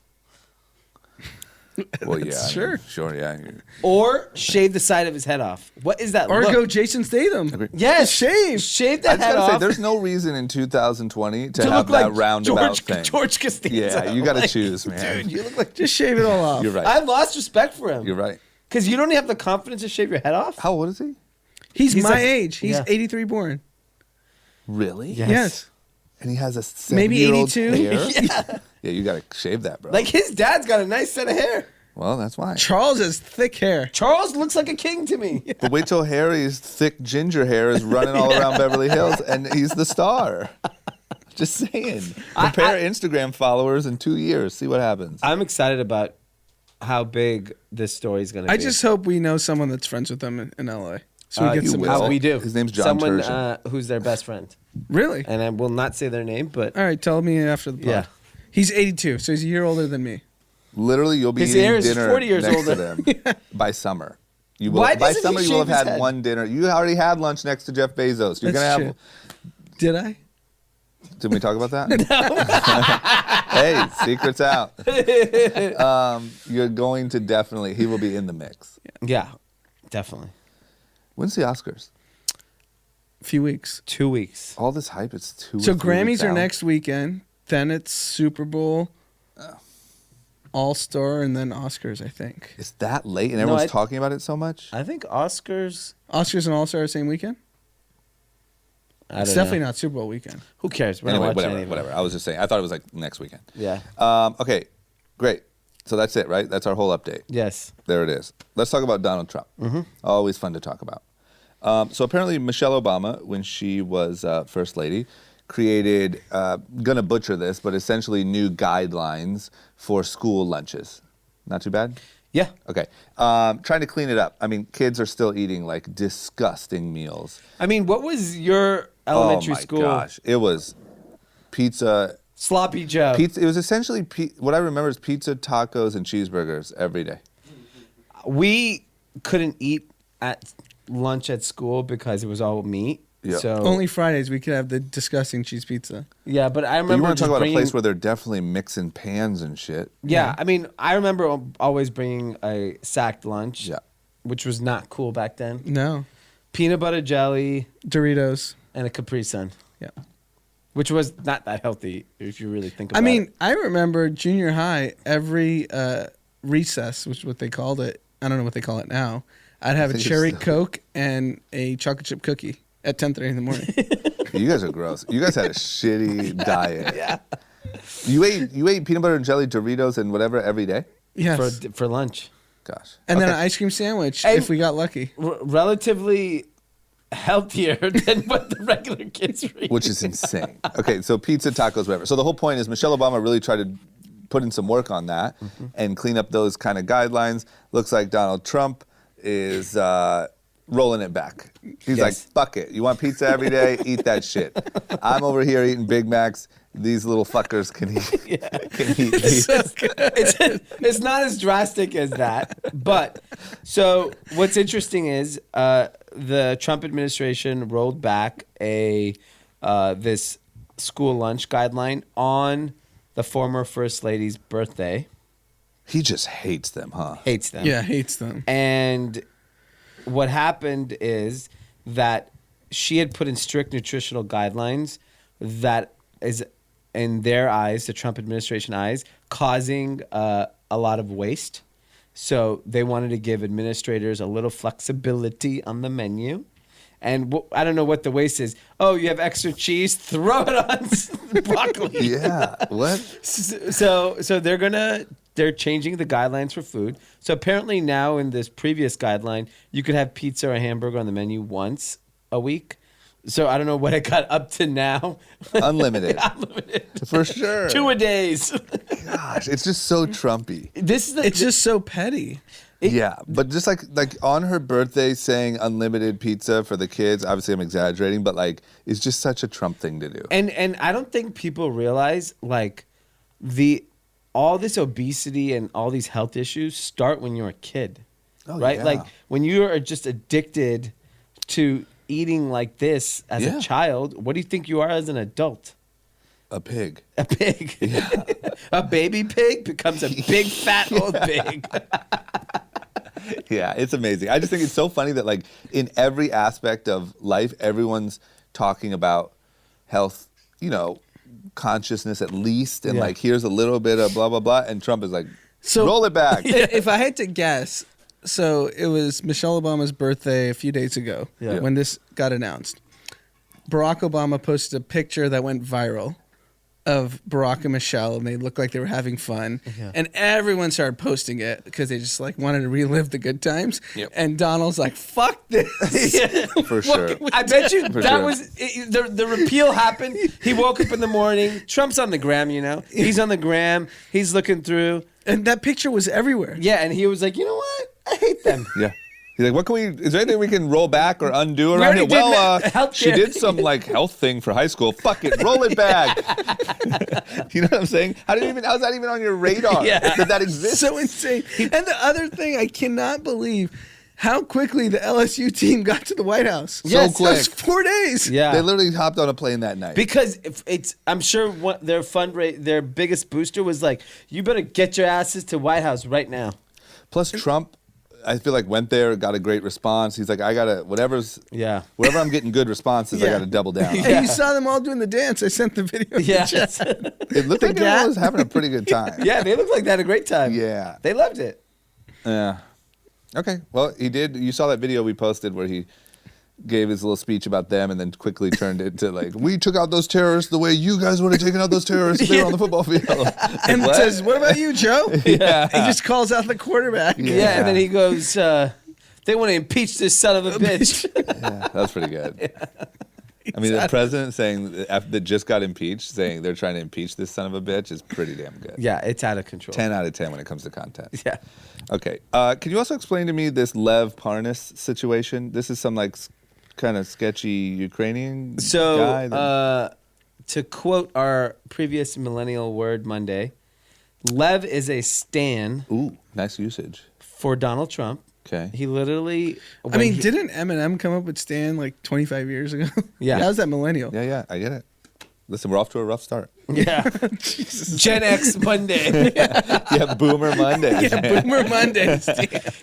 Well, yeah. Sure. Sure, yeah. Or shave the side of his head off. What is that Or look? go Jason Statham. Agree. Yes. Shave. Shave the I just head got to say, off. there's no reason in 2020 to to have look that like roundabout thing. George Costanza. Yeah, you got to choose, man. Dude, you look like... Just shave it all off. You're right. I've lost respect for him. You're right. Because you don't have the confidence to shave your head off? How old is he? He's my like- age. He's yeah. 83 born. Really? Yes. And he has a Maybe 7-year-old 82? hair? Yeah, you got to shave that, bro. Like, his dad's got a nice set of hair. Well, that's why. Charles has thick hair. Charles looks like a king to me. But wait till Harry's thick ginger hair is running all around Beverly Hills and he's the star. Just saying. Compare Instagram followers in 2 years. See what happens. I'm excited about how big this story is going to be. I just hope we know someone that's friends with them in LA. So we get you some. will. we do. His name's John Someone Turgeon. who's their best friend. Really? And I will not say their name, but All right, tell me after the pod. Yeah. He's 82, so he's a year older than me. Literally, you'll be His eating hair is dinner 40 years next older. to them by summer. You will, Why by doesn't he summer, you will shave have his had head? one dinner. You already had lunch next to Jeff Bezos. You're That's gonna have. true. Did I? Didn't we talk about that? No. Hey, secret's out. You're going to definitely. He will be in the mix. yeah, definitely. When's the Oscars? A few weeks. 2 weeks. All this hype. It's 2. So or 3 Grammys weeks are out. next weekend. Then it's Super Bowl, All Star, and then Oscars. I think It's that late, and No, everyone's I- talking about it so much. I think Oscars. Oscars and All Star same weekend. I It's don't definitely know. not Super Bowl weekend. Who cares? We're Anyway, not watching whatever. I was just saying. I thought it was like next weekend. Yeah. Okay, great. So that's it, right? That's our whole update. Yes. There it is. Let's talk about Donald Trump. Always fun to talk about. So apparently Michelle Obama, when she was First Lady, created, gonna butcher this, but essentially new guidelines for school lunches. Not too bad? Yeah. Okay. Trying to clean it up. I mean, kids are still eating like disgusting meals. I mean, what was your elementary school? Oh my gosh. It was pizza. Sloppy Joe. Pizza. It was essentially, what I remember is pizza, tacos, and cheeseburgers every day. We couldn't eat at lunch at school because it was all meat. Yeah. So Only Fridays we could have the disgusting cheese pizza. yeah, but I But remember you want to just talk about bringing, a place where they're definitely mixing pans and shit. Yeah, I mean, I remember always bringing a sacked lunch. Yeah. Which was not cool back then. No, Peanut butter jelly Doritos. and a Capri Sun, Yeah. which was not that healthy if you really think about I it. mean, I remember junior high, every recess, which is what they called it. I don't know what they call it now. I'd have a think it's cherry still- Coke and a chocolate chip cookie at 10:30 in the morning. You guys are gross. You guys had a shitty diet. Yeah. You ate peanut butter and jelly, Doritos, and whatever every day? Yes. for lunch. Gosh. And then Okay. an ice cream sandwich Hey, if we got lucky. Relatively healthier than what the regular kids were eating. Which is insane. Okay, so pizza, tacos, whatever. So the whole point is Michelle Obama really tried to put in some work on that and clean up those kind of guidelines. Looks like Donald Trump is rolling it back. He's like, Yes. fuck it. You want pizza every day? Eat that shit. I'm over here eating Big Macs. These little fuckers can eat. Can eat these. It's not as drastic as that. But so what's interesting is the Trump administration rolled back this school lunch guideline on the former First Lady's birthday. He just hates them, huh? Hates them. Yeah, hates them. And what happened is that she had put in strict nutritional guidelines that is, in their eyes, the Trump administration eyes, causing a lot of waste. So they wanted to give administrators a little flexibility on the menu. And I don't know what the waste is. Oh, you have extra cheese? Throw it on broccoli. Yeah. What? So they're changing the guidelines for food. So apparently now in this previous guideline, you could have pizza or a hamburger on the menu once a week. So I don't know what it got up to now. Unlimited. Unlimited. For sure. 2-a-days. Gosh, it's just so Trumpy. This is It's just so petty. Yeah, but just like on her birthday saying unlimited pizza for the kids, obviously I'm exaggerating, but like it's just such a Trump thing to do. and I don't think people realize like all this obesity and all these health issues start when you're a kid. Oh, right? yeah. Like when you are just addicted to eating like this as Yeah. a child, what do you think you are as an adult? A pig. A pig. A baby pig becomes a big fat old pig. Yeah, it's amazing. I just think it's so funny that like in every aspect of life, everyone's talking about health, consciousness at least, and Yeah. like here's a little bit of blah blah blah, and Trump is like, So roll it back. If I had to guess, So it was Michelle Obama's birthday a few days ago when this got announced. Barack Obama posted a picture that went viral of Barack and Michelle, and they looked like they were having fun. Yeah. And everyone started posting it because they just like wanted to relive the good times. Yep. And Donald's like, fuck this. For sure. I bet you was the repeal happened. He woke up in the morning. Trump's on the gram, you know. He's on the gram. He's looking through. And that picture was everywhere. Yeah, and he was like, you know what? I hate them. Yeah. He's like, is there anything we can roll back or undo around here? Well, she did some like health thing for high school. Fuck it, roll it back. You know what I'm saying? How's that even on your radar? That exists? So insane. And the other thing, I cannot believe how quickly the LSU team got to the White House. So quick. It was 4 days. Yeah. They literally hopped on a plane that night. Because I'm sure their biggest booster was like, you better get your asses to White House right now. Plus Trump, I feel like went there, got a great response. He's like, I gotta wherever I'm getting good responses, I gotta double down. And you saw them all doing the dance. I sent the video. Yeah, it looked like everyone was having a pretty good time. Yeah, they looked like they had a great time. Yeah, they loved it. Yeah. Okay. Well, he did. You saw that video we posted where he gave his little speech about them and then quickly turned it to like, we took out those terrorists the way you guys would have taken out those terrorists if they were on the football field. And says, what about you, Joe? Yeah. He just calls out the quarterback. Yeah, and then he goes, they want to impeach this son of a bitch. Yeah, that's pretty good. Yeah. I mean, the president saying that just got impeached, saying they're trying to impeach this son of a bitch is pretty damn good. Yeah, it's out of control. 10 out of 10 when it comes to content. Yeah. Okay. Can you also explain to me this Lev Parnas situation? This is some like kind of sketchy Ukrainian guy. To quote our previous Millennial Word Monday, Lev is a stan. Ooh, nice usage. For Donald Trump. Okay. He literally... didn't Eminem come up with Stan like 25 years ago? Yeah. How's that millennial? Yeah, I get it. Listen, we're off to a rough start. Yeah. Gen X Monday. Yeah, Boomer Monday. Yeah, Boomer Mondays.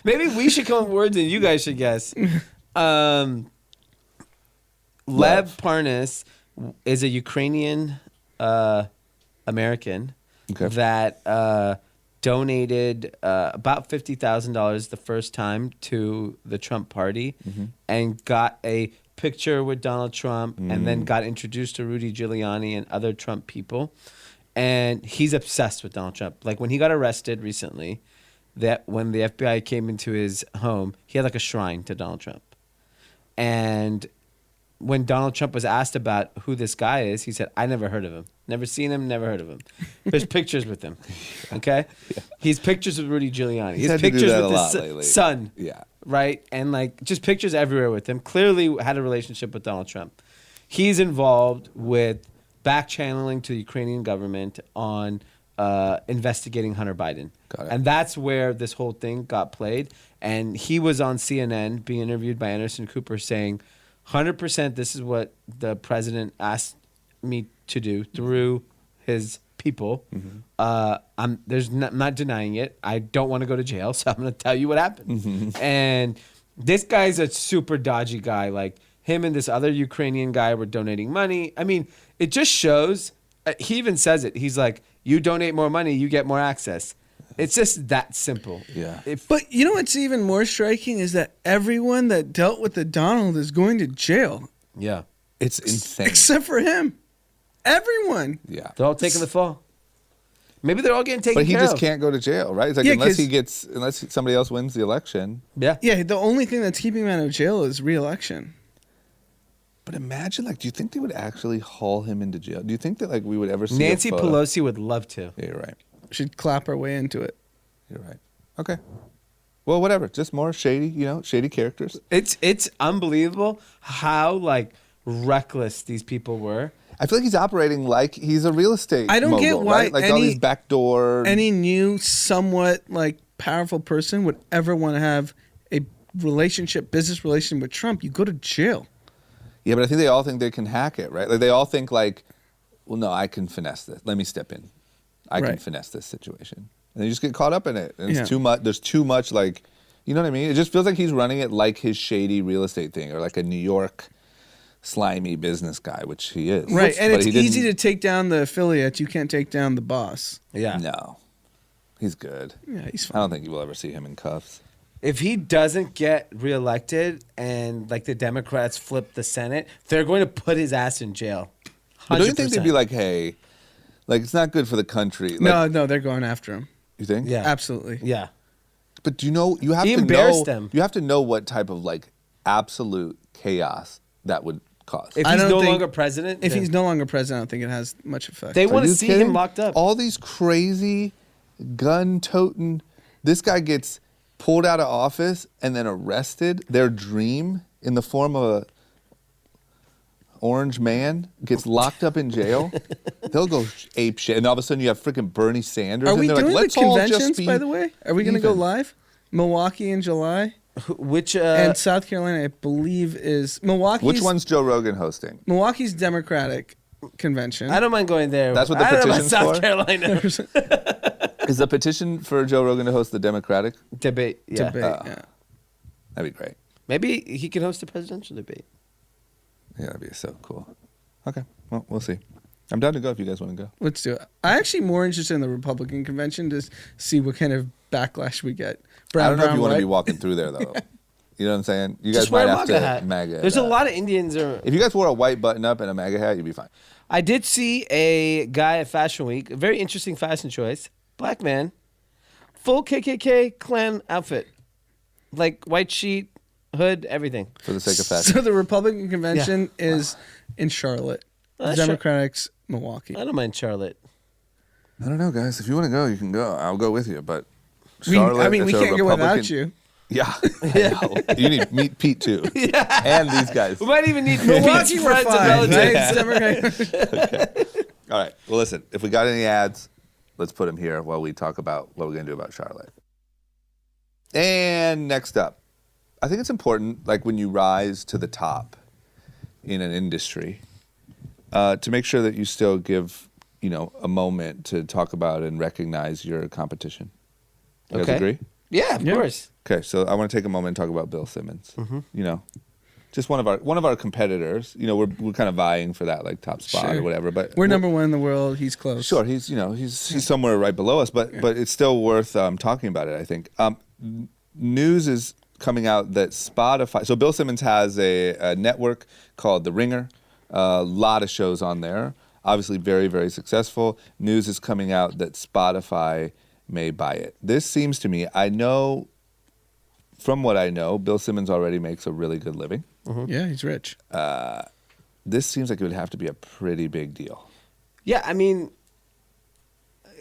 Maybe we should come up with words and you guys should guess. Lev Parnas is a Ukrainian American that donated about $50,000 the first time to the Trump party and got a picture with Donald Trump and then got introduced to Rudy Giuliani and other Trump people. And he's obsessed with Donald Trump. Like when he got arrested recently, when the FBI came into his home, he had like a shrine to Donald Trump. And when Donald Trump was asked about who this guy is, he said, I never heard of him. Never seen him, never heard of him. There's pictures with him. Okay? Yeah. He's pictures with Rudy Giuliani. He's pictures with his son. Yeah. Right? And like just pictures everywhere with him. Clearly had a relationship with Donald Trump. He's involved with back channeling to the Ukrainian government on investigating Hunter Biden. Got it. And that's where this whole thing got played. And he was on CNN being interviewed by Anderson Cooper saying, 100% this is what the president asked me to do through his people. I'm not denying it. I don't want to go to jail, so I'm going to tell you what happened. And this guy's a super dodgy guy. Like him and this other Ukrainian guy were donating money. I mean, it just shows. He even says it. He's like, you donate more money, you get more access. It's just that simple. Yeah. But you know what's even more striking is that everyone that dealt with the Donald is going to jail. Yeah. It's insane. Except for him. Everyone. Yeah. They're all taking the fall. Maybe they're all getting taken care of. But he just can't go to jail, right? It's like unless somebody else wins the election. Yeah. Yeah, the only thing that's keeping him out of jail is re-election. But imagine, like, do you think they would actually haul him into jail? Do you think that, like, we would ever see Nancy Pelosi would love to. Yeah, you're right. Should clap our way into it. You're right. Okay. Well, whatever. Just more shady, shady characters. It's unbelievable how, like, reckless these people were. I feel like he's operating like he's a real estate I don't mogul, get why right? Like all these backdoor... Any new, somewhat, like, powerful person would ever want to have a business relationship with Trump. You go to jail. Yeah, but I think they all think they can hack it, right? Like they all think like, well, no, I can finesse this. Let me step in. I can finesse this situation. And they just get caught up in it. And it's too much. There's too much like, you know what I mean? It just feels like he's running it like his shady real estate thing or like a New York slimy business guy, which he is. Right, and it's easy to take down the affiliate. You can't take down the boss. Yeah. No. He's good. Yeah, he's fine. I don't think you will ever see him in cuffs. if he doesn't get reelected and like the Democrats flip the Senate, they're going to put his ass in jail. 100%. But don't you think they'd be like, hey, like it's not good for the country? Like, No, they're going after him. You think? Yeah. Absolutely. Yeah. But do you know you have He to embarrassed know them. you have to know what type of like absolute chaos that would cause. If I he's don't no think- longer president, If then he's no longer president, I don't think it has much effect. they want Are to you see kidding? him locked up. All these crazy gun-toting. This guy gets pulled out of office and then arrested. Their dream in the form of a orange man gets locked up in jail. They'll go ape shit, and all of a sudden you have freaking Bernie Sanders. Are and we they're doing like, the let's all just conventions, be by the way? Are we going to go even." live? Milwaukee in July. Which And South Carolina, I believe, is Milwaukee's. Which one's Joe Rogan hosting? Milwaukee's Democratic convention. I don't mind going there. That's what the I don't know about petition's South for? Carolina. Is the petition for Joe Rogan to host the Democratic? Debate. Yeah. Debate. Yeah. That'd be great. Maybe he can host a presidential debate. Yeah, that'd be so cool. Okay, well, we'll see. I'm down to go if you guys want to go. Let's do it. I'm actually more interested in the Republican convention to see what kind of backlash we get. I don't know if you want to white. be walking through there, though. You know what I'm saying? You guys Just wear might a have MAGA to hat. MAGA. There's a lot of Indians. If you guys wore a white button up and a MAGA hat, you'd be fine. I did see a guy at Fashion Week, a very interesting fashion choice. Black man, full KKK Klan outfit, like white sheet, hood, everything. For the sake of fashion. So the Republican convention is in Charlotte. Well, The that's Democrats, Milwaukee. I don't mind Charlotte. I don't know, guys. If you want to go, you can go. I'll go with you. But We Charlotte, we it's a can't go without Republican- you. Yeah. You need meet Pete too. And these guys. We might even need Milwaukee, Pete's we're friends and fine. relatives. Right? Democratic. All right. Well, listen. If we got any ads, let's put them here while we talk about what we're going to do about Charlotte. And next up, I think it's important, like when you rise to the top in an industry, to make sure that you still give, a moment to talk about and recognize your competition. You guys agree? Yeah, of course. Okay, so I want to take a moment and talk about Bill Simmons. Just one of our competitors. We're kind of vying for that like top spot Sure. or whatever. But We're number one in the world. He's close. Sure, he's somewhere right below us, but it's still worth talking about it. I think news is coming out that Spotify. So Bill Simmons has a network called The Ringer. A lot of shows on there. Obviously, very very successful. News is coming out that Spotify may buy it. This seems to me. From what I know, Bill Simmons already makes a really good living. Yeah, he's rich. This seems like it would have to be a pretty big deal. Yeah, I mean,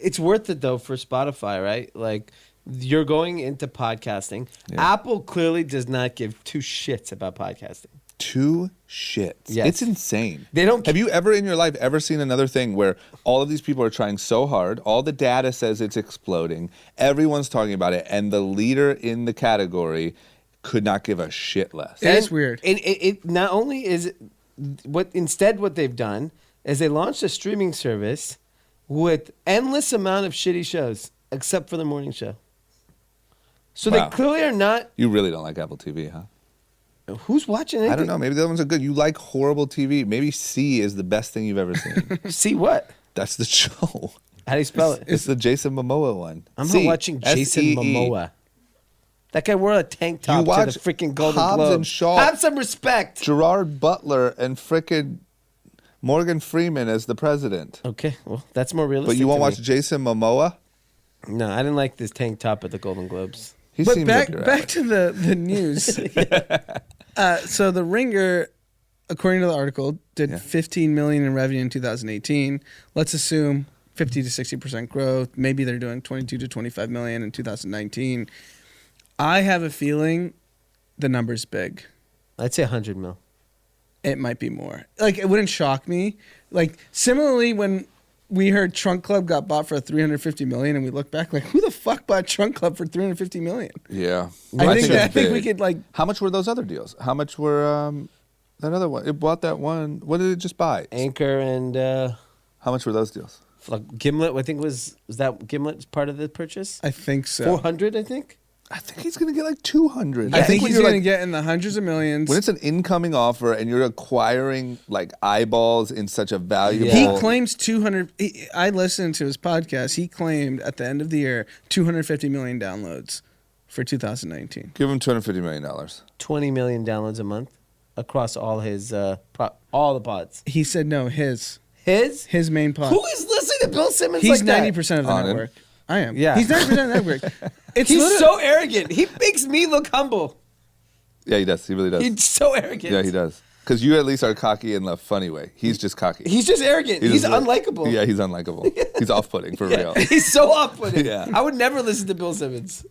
it's worth it though for Spotify, right? Like, you're going into podcasting. Yeah. Apple clearly does not give two shits about podcasting. 2 shits. Yes. It's insane. They don't. Have you ever in your life ever seen another thing where all of these people are trying so hard, all the data says it's exploding, everyone's talking about it, and the leader in the category could not give a shit less? It is weird. It not only is it, what they've done is they launched a streaming service with endless amount of shitty shows, except for the morning show. So Wow. they clearly are not. You really don't like Apple TV, huh? Who's watching it? I don't know. Maybe the other ones are good. You like horrible TV. Maybe C is the best thing you've ever seen. See what? That's the show. How do you spell it? It's the Jason Momoa one. I'm C, not watching Jason SEE. Momoa. That guy wore a tank top to watch the freaking Golden Hobbs Globe. and Shaw. Have some respect. Gerard Butler and frickin' Morgan Freeman as the president. Okay, well, that's more realistic. But you won't to watch me. Jason Momoa? No, I didn't like this tank top at the Golden Globes. He But seems back like your back alley. to the news. So the Ringer, according to the article, did 15 million in revenue in 2018. Let's assume 50 to 60% growth. Maybe they're doing 22 to 25 million in 2019. I have a feeling the number's big. I'd say 100 mil. It might be more. Like, it wouldn't shock me. Like, similarly, when we heard Trunk Club got bought for 350 million, and we look back like, who the fuck bought Trunk Club for 350 million? Yeah. I think it's we big. could like. How much were those other deals? How much were that other one? It bought that one. What did it just buy? Anchor and How much were those deals? like Gimlet. I think was that Gimlet part of the purchase? I think so. 400, I think. I think he's going to get like 200. I think when he's you're going to like, get in the hundreds of millions. when it's an incoming offer and you're acquiring like eyeballs in such a valuable. Yeah. He claims 200. I listened to his podcast. He claimed at the end of the year 250 million downloads for 2019. Give him $250 million. 20 million downloads a month across all his all the pods. He said no, his main pod. Who is listening to Bill Simmons He's like 90% of the Anand. network. I am. Yeah. He's 90% of the network. It's He's literally- so arrogant. He makes me look humble. Yeah, he does. He really does. He's so arrogant. Yeah, he does. Because you at least are cocky in a funny way. He's just cocky. He's just arrogant. He's just- unlikable. Yeah, he's unlikable. He's off-putting for real. He's so off-putting. Yeah. I would never listen to Bill Simmons.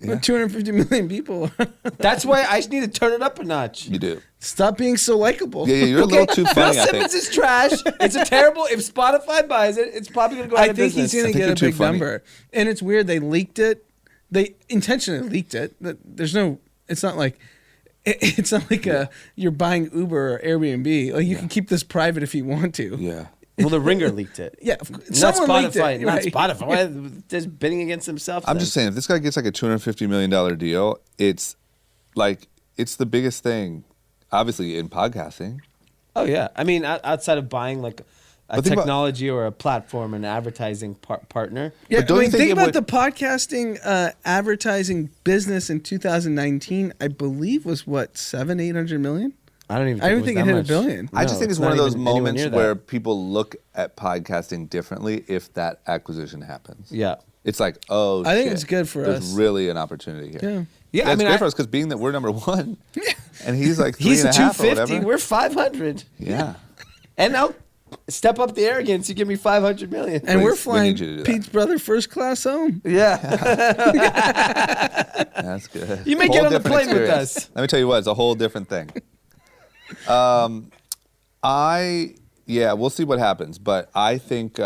But 250 million people. That's why I just need to turn it up a notch. You do. Stop being so likable. Yeah, you're a little too Bill funny, I Simmons think. is trash. It's a terrible. If Spotify buys it, it's probably going to go out I of think business. he's going to I think get a you're too big funny. number. And it's weird. They leaked it. They intentionally leaked it. There's no, it's not like, it's not like you're buying Uber or Airbnb. Like you can keep this private if you want to. Yeah. Well, the Ringer leaked it. Yeah. Not Someone leaked Spotify. it, Not right? Spotify. Why just bidding against himself? I'm then? just saying, if this guy gets like a $250 million deal, it's the biggest thing, obviously, in podcasting. Oh yeah. I mean, outside of buying like a But think about- technology or a platform, an advertising partner. Yeah, But don't you think think it about would- the podcasting advertising business in 2019. I believe was what 700-800 million. I don't even. I don't think think it it was hit that a much. billion. I just No, think it's not one of those even anywhere moments near that. where people look at podcasting differently if that acquisition happens. Yeah. It's like, oh, I think shit, it's good for there's us. really an opportunity here. Yeah. Yeah, I it's mean, great for us because being that we're number one, and he's like he's a 3.5 or 250. whatever. We're 500. Yeah. And I'll step up the arrogance. You give me 500 million. And we're Please, we flying need you to do that. Pete's brother first class home. Yeah. That's good. You may Whole get on the different plane with experience. us. Let me tell you what, it's a whole different thing. We'll see what happens, but I think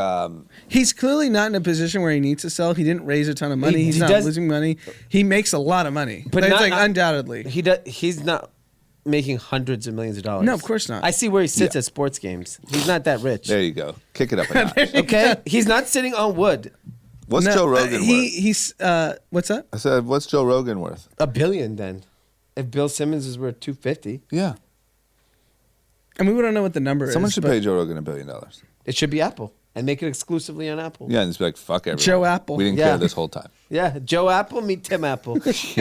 He's clearly not in a position where he needs to sell. He didn't raise a ton of money. He's he not does- losing money. He makes a lot of money. But it's not- like not- undoubtedly. He's not making hundreds of millions of dollars. No, of course not. I see where he sits Yeah. at sports games. He's not that rich. there you go. Kick it up a notch. Okay? He's not sitting on wood. What's No, Joe Rogan worth? He's what's that? I said, what's Joe Rogan worth? $1 billion then. If Bill Simmons is worth 250, Yeah. I mean, we don't know what the number is. Someone should but pay Joe Rogan $1 billion. it should be Apple and make it exclusively on Apple. Yeah, and just be like, fuck everyone. Joe Apple. We didn't Yeah. care this whole time. Yeah, Joe Apple meet Tim Apple. That's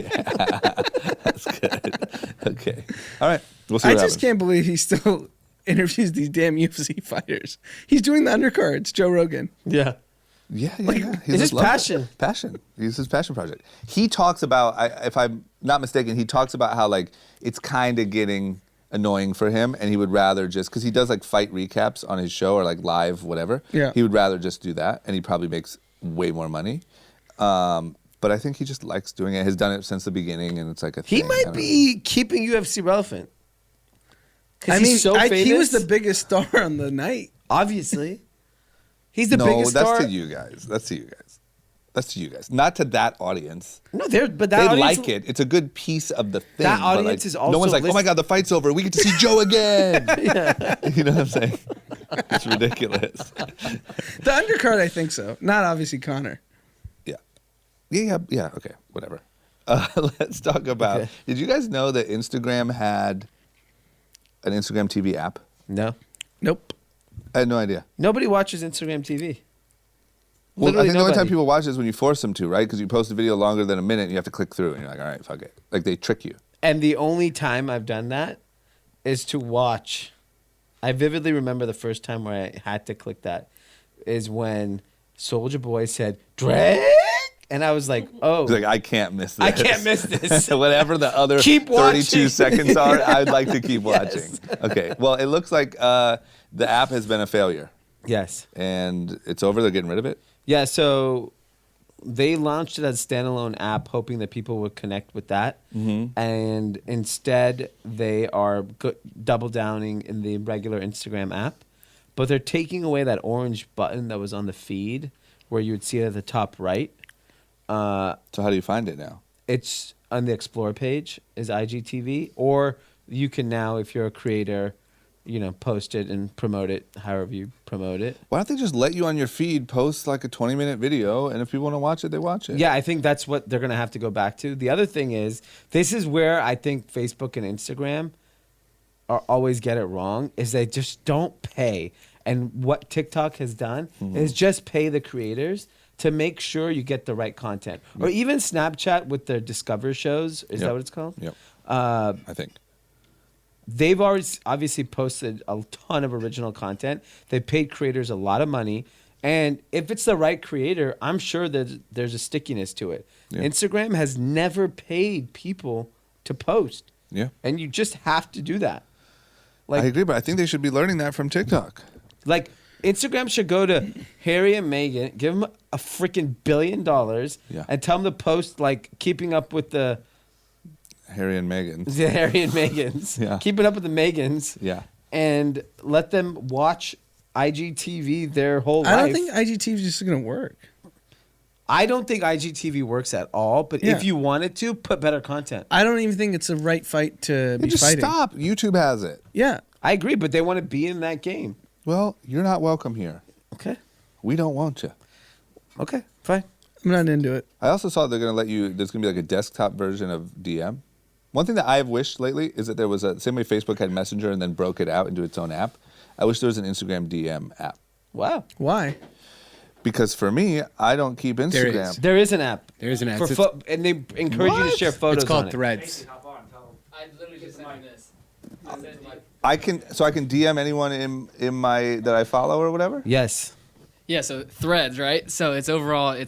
good. Okay. All right. We'll see I what just happens. can't believe he still interviews these damn UFC fighters. He's doing the undercards, Joe Rogan. yeah. Yeah. it's He's his love it. passion. Passion. He's his passion project. He talks about, if I'm not mistaken, he talks about how like it's kind of getting annoying for him, and he would rather just because he does like fight recaps on his show or like live whatever. Yeah. He would rather just do that, and he probably makes way more money. But I think he just likes doing it. Has done it since the beginning, and it's like a. He thing. I might don't be keeping UFC relevant. 'Cause I mean, he's so famous. he was the biggest star on the night. Obviously. He's the know. biggest No, star. that's to you guys. That's to you guys. That's to you guys. Not to that audience. No, but that They audience, like it. It's a good piece of the thing. That but, audience like, is no also one's like, oh my listen- god, the fight's over. We get to see Joe again. You know what I'm saying? It's ridiculous. The undercard, I think so. Not obviously Connor. Yeah. Okay, whatever. Let's talk about. Okay. Did you guys know that Instagram had an Instagram TV app? No. Nope. I had no idea. Nobody watches Instagram TV. Well, I Literally think the only time nobody. people watch is when you force them to, right? Because you post a video longer than a minute, and you have to click through, and you're like, all right, fuck it. Like they trick you. And the only time I've done that is to watch. I vividly remember the first time where I had to click that is when Soulja Boy said, Drake? And I was like, oh. He's like, I can't miss this. I can't miss this. Whatever the other Keep 32 watching. seconds are, I'd like to keep Yes. watching. Okay. Well, it looks like the app has been a failure, Yes. and it's over. They're getting rid of it. Yeah, so they launched it as a standalone app, hoping that people would connect with that. Mm-hmm. And instead, they are double downing in the regular Instagram app. But they're taking away that orange button that was on the feed where you would see it at the top right. So how do you find it now? It's on the Explore page is IGTV. Or you can now, if you're a creator, post it and promote it however you promote it. Why don't they just let you on your feed post like a 20-minute video, and if people want to watch it, they watch it? Yeah, I think that's what they're going to have to go back to. The other thing is, this is where I think Facebook and Instagram always get it wrong, is they just don't pay. And what TikTok has done is just pay the creators to make sure you get the right content. Or even Snapchat with their Discover shows. Is that what it's called? Yep. Uh, I think. They've always obviously posted a ton of original content. They paid creators a lot of money. And if it's the right creator, I'm sure that there's a stickiness to it. Yeah. Instagram has never paid people to post. Yeah. And you just have to do that. I agree, but I think they should be learning that from TikTok. Like, Instagram should go to Harry and Meghan, give them a freaking $1 billion, and tell them to post, like, keeping up with the Harry and Meghan. Harry and Meghan's. Yeah. Keeping up with the Megans. Yeah. And let them watch IGTV their whole life. I don't think IGTV is just going to work. I don't think IGTV works at all, but if you wanted to, put better content. I don't even think it's the right fight to be just fighting. stop. YouTube has it. Yeah. I agree, but they want to be in that game. Well, you're not welcome here. Okay. We don't want you. Okay, fine. I'm not into it. I also saw they're going to let you, there's going to be like a desktop version of DM. One thing that I have wished lately is that there was same way Facebook had Messenger and then broke it out into its own app. I wish there was an Instagram DM app. Wow. Why? Because for me, I don't keep Instagram. There is an app. There is an app. And they encourage you to share photos. It's called on it. Threads. I literally just sent this. I can DM anyone in my that I follow or whatever. Yes. Yeah, so Threads, right? So it's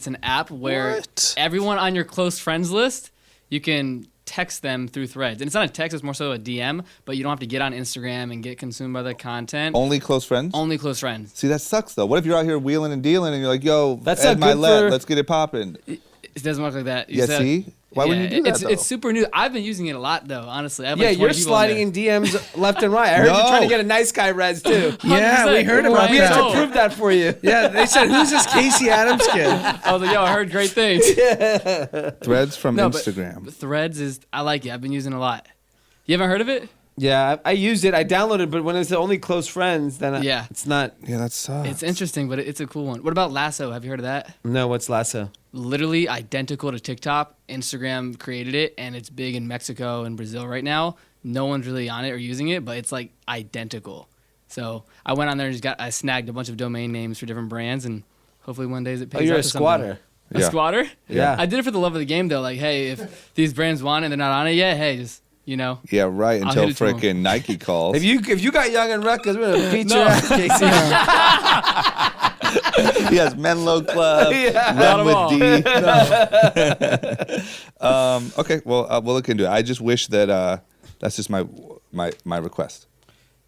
an app where everyone on your close friends list, you can text them through Threads. And it's not a text, it's more so a DM, but you don't have to get on Instagram and get consumed by the content. Only close friends? Only close friends. See, that sucks though. What if you're out here wheeling and dealing and you're like, yo, That's Ed not good Milet, for- let's get it popping. It doesn't work like that. Yeah, see? Why wouldn't you do that, though? It's super new. I've been using it a lot, though, honestly. I have Yeah, like 20 you're people sliding on in DMs left and right. I heard No. you're trying to get a nice guy res too. Yeah, we 100%. heard about We have that. to prove that for you. Yeah, they said, who's this Casey Adams kid? I was like, yo, I heard great things. Threads from No, but Instagram. Threads I like it. I've been using it a lot. You haven't heard of it? Yeah, I used it. I downloaded it, but when it's the only close friends, then Yeah. it's not. Yeah, that sucks. It's interesting, but it's a cool one. What about Lasso? Have you heard of that? No, what's Lasso? Literally identical to TikTok. Instagram created it, and it's big in Mexico and Brazil right now. No one's really on it or using it, but it's like identical. So I went on there and I snagged a bunch of domain names for different brands, and hopefully one day it pays. Oh, you're out a to squatter. something. A Yeah. squatter? Yeah. I did it for the love of the game, though. Like, hey, if these brands want it and they're not on it yet, hey, just, you know. Yeah, right. I'll Until hit it to 'em. freaking Nike calls. If you got Young and Reckless, we're gonna beat your No. ass, Casey. He has Menlo Club, Yeah. Run Not with them D. Okay, well, we'll look into it. I just wish that that's just my request.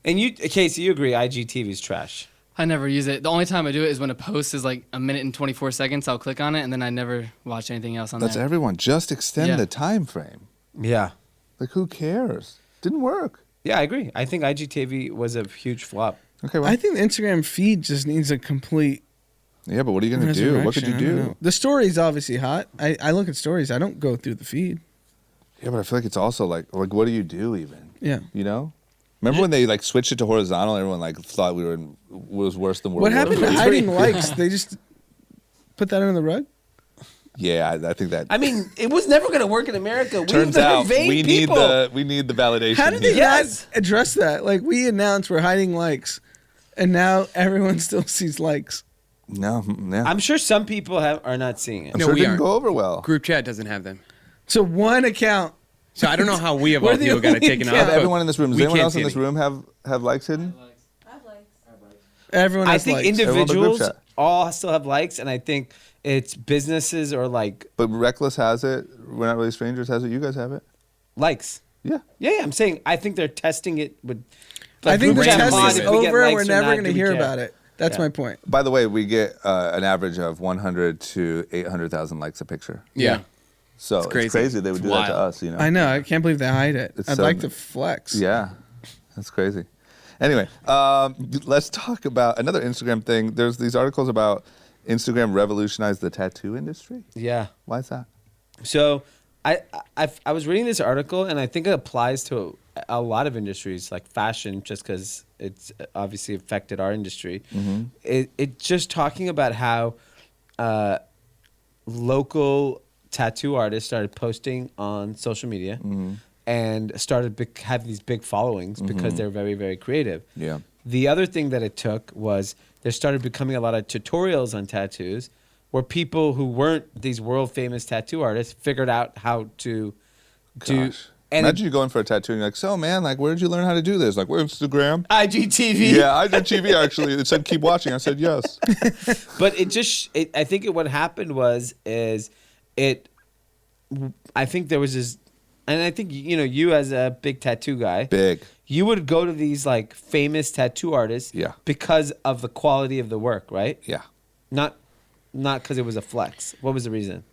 And you, Casey, you agree IGTV is trash. I never use it. The only time I do it is when a post is like a minute and 24 seconds. I'll click on it, and then I never watch anything else on That's there. everyone. Just extend Yeah. the time frame. Yeah. Like, who cares? Didn't work. Yeah, I agree. I think IGTV was a huge flop. Okay, well. I think the Instagram feed just needs a complete Yeah, but what are you going to do? What could you resurrection. I don't do? know. The story's obviously hot. I look at stories. I don't go through the feed. Yeah, but I feel like it's also like what do you do even? Yeah. You know? Remember when they like switched it to horizontal? Everyone like thought was worse than World What War happened to III. hiding likes? They just put that under the rug? Yeah, I think that I mean, it was never going to work in America. turns We're out vain we people. need the validation. How did they here. Yes. not address that? Like, we announced we're hiding likes, and now everyone still sees likes. No, yeah. I'm sure some people are not seeing it. I'm No, sure it we didn't aren't. go over well. Group chat doesn't have them. So one account. So I don't know how we of We're all the people got it only taken account. off. but Everyone in this room. Does we anyone can't else in see this any. room have likes hidden? Everyone I has think likes. individuals chat. all still have likes, and I think it's businesses or like But Reckless has it. We're Not Really Strangers has it. You guys have it. likes. Yeah. Yeah, I'm saying I think they're testing it with. I think the group chat test mod, is if we get over. likes We're or never not, going to do we hear care? about it. That's Yeah. my point. By the way, we get an average of 100 to 800,000 likes a picture. Yeah. So it's crazy. crazy they would do that to wild. us. You know. I know. I can't believe they hide it. It's I'd so- like to flex. Yeah, that's crazy. Anyway, let's talk about another Instagram thing. There's these articles about Instagram revolutionized the tattoo industry. Yeah. Why is that? So I was reading this article, and I think it applies to a lot of industries, like fashion, just because it's obviously affected our industry. It just talking about how local tattoo artists started posting on social media and started having these big followings because they're very, very creative. Yeah. The other thing that it took was there started becoming a lot of tutorials on tattoos where people who weren't these world famous tattoo artists figured out how to do. And imagine you going for a tattoo and you're like, so man, like, where did you learn how to do this? Like, where Instagram? IGTV. Yeah, IGTV actually. It said keep watching. I said yes. But I think what happened I think there was this, and I think, you as a big tattoo guy. Big. You would go to these like famous tattoo artists because of the quality of the work, right? Yeah. Not because it was a flex. What was the reason?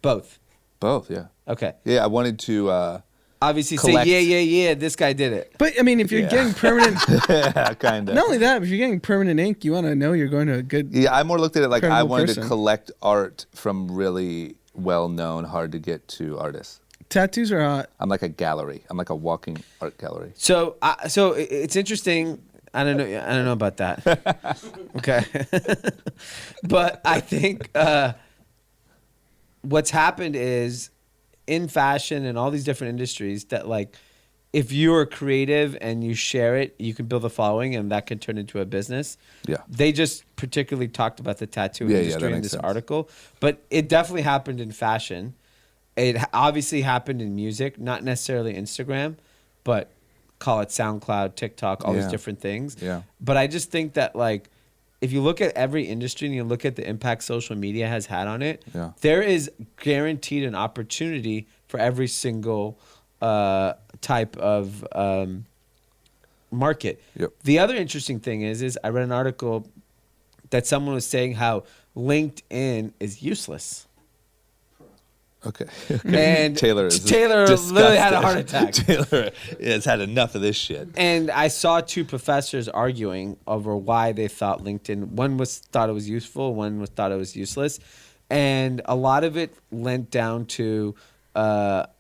Both. Both, yeah. Okay. Yeah, I wanted to obviously collect. say, yeah, this guy did it. But I mean, if you're getting permanent, yeah, kind of. not only that, if you're getting permanent ink, you want to know you're going to a good. Yeah, I more looked at it like I wanted person. to collect art from really well-known, hard to get to artists. Tattoos are hot. I'm like a gallery. I'm like a walking art gallery. So it's interesting. I don't know about that. Okay. But I think what's happened is in fashion and all these different industries that like if you're creative and you share it, you can build a following and that can turn into a business. Yeah. They just particularly talked about the tattoo industry in this sense. article, but it definitely happened in fashion. It obviously happened in music, not necessarily Instagram, but call it SoundCloud, TikTok, all these different things. Yeah. But I just think that like if you look at every industry and you look at the impact social media has had on it, there is guaranteed an opportunity for every single type of market. Yep. The other interesting thing is I read an article that someone was saying how LinkedIn is useless. Okay. And Taylor literally had a heart attack. Taylor has had enough of this shit. And I saw two professors arguing over why they thought LinkedIn. One thought it was useful. One thought it was useless. And a lot of it lent down to the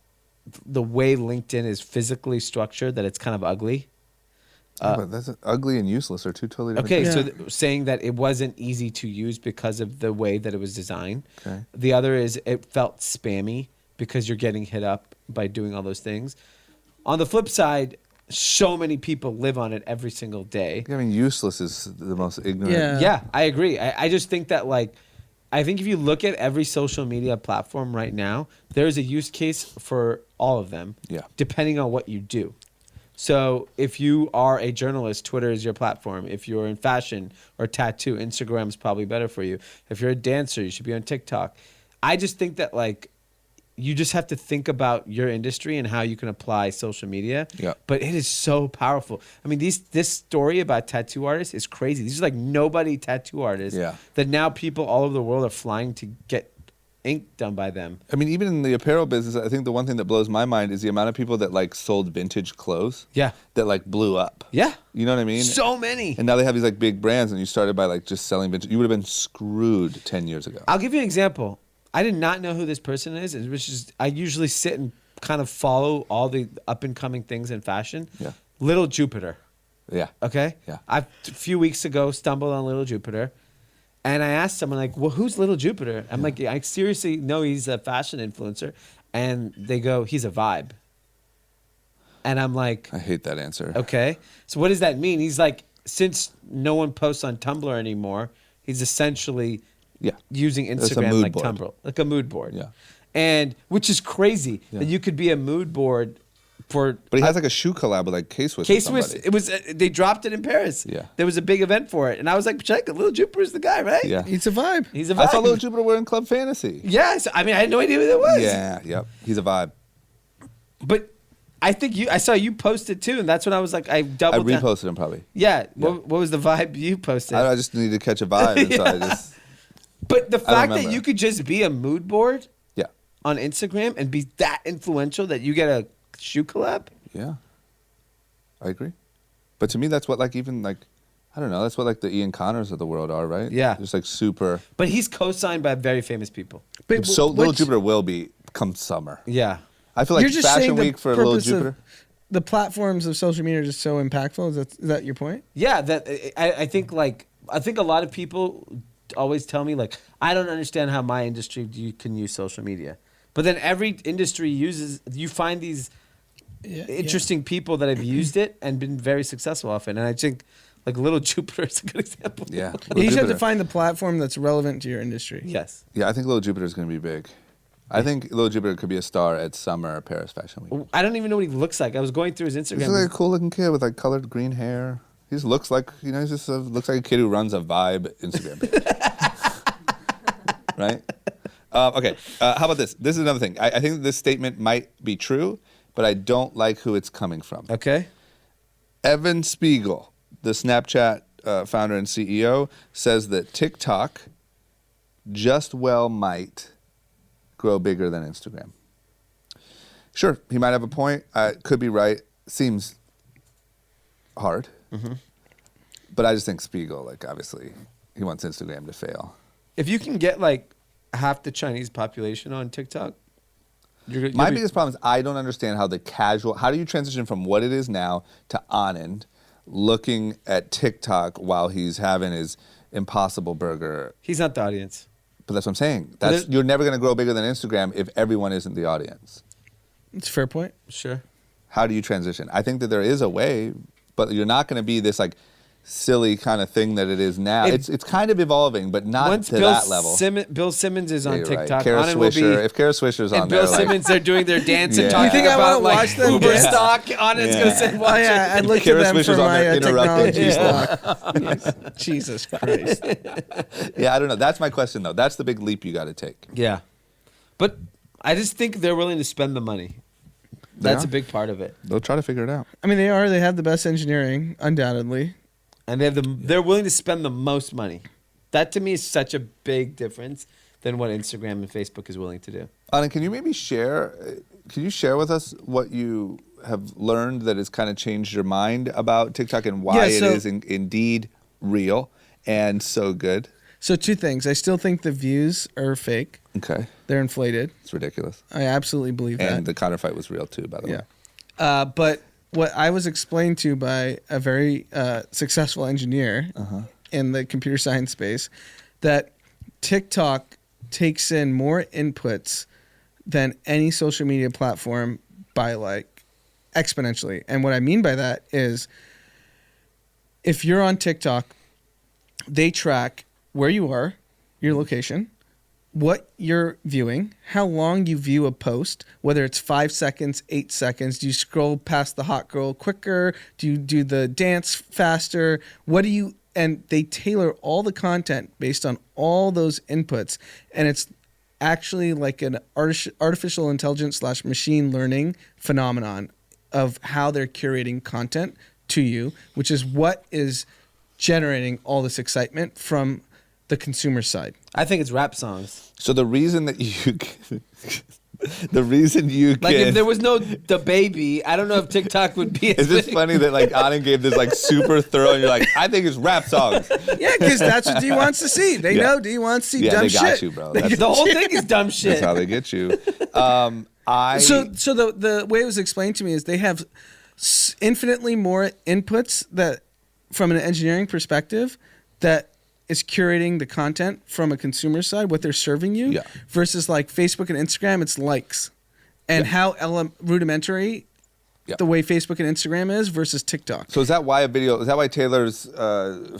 way LinkedIn is physically structured, that it's kind of ugly. But that's ugly and useless are two totally different Okay, things. so saying that it wasn't easy to use because of the way that it was designed. Okay. The other is it felt spammy because you're getting hit up by doing all those things. On the flip side, so many people live on it every single day. I mean, useless is the most ignorant. Yeah, I agree. I just think that I think if you look at every social media platform right now, there's a use case for all of them. Yeah. Depending on what you do. So if you are a journalist, Twitter is your platform. If you're in fashion or tattoo, Instagram is probably better for you. If you're a dancer, you should be on TikTok. I just think that you just have to think about your industry and how you can apply social media. Yeah. But it is so powerful. I mean, this story about tattoo artists is crazy. These are like nobody tattoo artists that now people all over the world are flying to get ink done by them. I mean, even in the apparel business, I think the one thing that blows my mind is the amount of people that sold vintage clothes. Yeah. That blew up. Yeah. You know what I mean? So many. And now they have these big brands, and you started by just selling vintage. You would have been screwed 10 years ago. I'll give you an example. I did not know who this person is. It was just I usually sit and kind of follow all the up and coming things in fashion. Yeah. Little Jupiter. Yeah. Okay. Yeah. A few weeks ago stumbled on Little Jupiter. And I asked someone well, who's Little Jupiter? I'm like, I seriously know he's a fashion influencer. And they go, he's a vibe. And I'm like, I hate that answer. Okay. So what does that mean? He's like, since no one posts on Tumblr anymore, he's essentially using Instagram like board. Tumblr, like a mood board. Yeah. And which is crazy that you could be a mood board for. But he has a shoe collab with K-Swiss. K-Swiss. It was they dropped it in Paris. Yeah. There was a big event for it, and I was like, check, Little Jupiter's the guy, right? Yeah. He's a vibe. He's a vibe. I saw Little Jupiter wearing Club Fantasy. Yes. I mean, I had no idea who that was. Yeah. Yep. He's a vibe. But I think I saw you post it too, and that's when I was like, I doubled. I reposted him probably. Yeah. What was the vibe you posted? I just needed to catch a vibe, and so I just. But the fact that remember. you could just be a mood board Yeah. on Instagram and be that influential that you get a shoe collab. Yeah. I agree. But to me, that's what even I don't know. That's what the Ian Connors of the world are, right? Yeah. Just super. But he's co-signed by very famous people. But So Little Jupiter will be come summer. Yeah. I feel like You're just Fashion saying the Week for Little purpose of Jupiter. the platforms of social media are just so impactful. Is that your point? Yeah. That I think a lot of people always tell me I don't understand how my industry can use social media. But then every industry you find these interesting people that have used it and been very successful off it. And I think Like Little Jupiter is a good example. Yeah. You just have to find the platform that's relevant to your industry. Yes. Yeah, I think Little Jupiter is going to be big. I think Little Jupiter could be a star at Summer Paris Fashion Week. I don't even know what he looks like. I was going through his Instagram. He's like a cool looking kid with like colored green hair. He just looks like, he just looks like a kid who runs a Vibe Instagram page. Right? Okay. How about this? This is another thing. I think this statement might be true, but I don't like who it's coming from. Okay. Evan Spiegel, the Snapchat founder and CEO, says that TikTok just might grow bigger than Instagram. Sure, he might have a point. Could be right. Seems hard. Mm-hmm. But I just think Spiegel, like, obviously, he wants Instagram to fail. If you can get like half the Chinese population on TikTok, my biggest problem is I don't understand how how do you transition from what it is now to Anand looking at TikTok while he's having his Impossible Burger? He's not the audience. But that's what I'm saying. You're never going to grow bigger than Instagram if everyone isn't the audience. It's a fair point. Sure. How do you transition? I think that there is a way, but you're not going to be this like silly kind of thing that it is now. It's kind of evolving, but not to that level. Bill Simmons is on TikTok. Right. Kara Swisher, if Kara Swisher's on and there, Bill Simmons, they're doing their dance and talking you think about I like watch them Uber dance? stock. Anand's going to say, watch it. I looked Kara at them Swisher's for on my there interrupting technology stock. Jesus Christ. Yeah, I don't know. That's my question, though. That's the big leap you got to take. Yeah. But I just think they're willing to spend the money. That's a big part of it. They'll try to figure it out. I mean, they have the best engineering, undoubtedly. And they're willing to spend the most money. That to me is such a big difference than what Instagram and Facebook is willing to do. Anand, can you maybe share with us what you have learned that has kind of changed your mind about TikTok and why it is indeed real and so good? So 2 things. I still think the views are fake. Okay. They're inflated. It's ridiculous. I absolutely believe that. And the counterfeit was real too, by the way. But what I was explained to by a very successful engineer in the computer science space, that TikTok takes in more inputs than any social media platform by like exponentially. And what I mean by that is if you're on TikTok, they track where you are, your location, what you're viewing, how long you view a post, whether it's 5 seconds, 8 seconds. Do you scroll past the hot girl quicker? Do you do the dance faster? And they tailor all the content based on all those inputs. And it's actually like an artificial intelligence / machine learning phenomenon of how they're curating content to you, which is what is generating all this excitement from the consumer side. I think it's rap songs. So the reason that you like if there was no the baby, I don't know if TikTok would be. Is this funny that like Anand gave this like super thorough and you're like, I think it's rap songs. Yeah, because that's what Dee wants to see. They know Dee wants to see dumb shit. Yeah, they got you, bro. The whole thing is dumb shit. That's how they get you. So the way it was explained to me is they have infinitely more inputs that, from an engineering perspective, that is curating the content from a consumer side, what they're serving you, versus like Facebook and Instagram, it's likes. And how rudimentary the way Facebook and Instagram is versus TikTok. So is that why Taylor's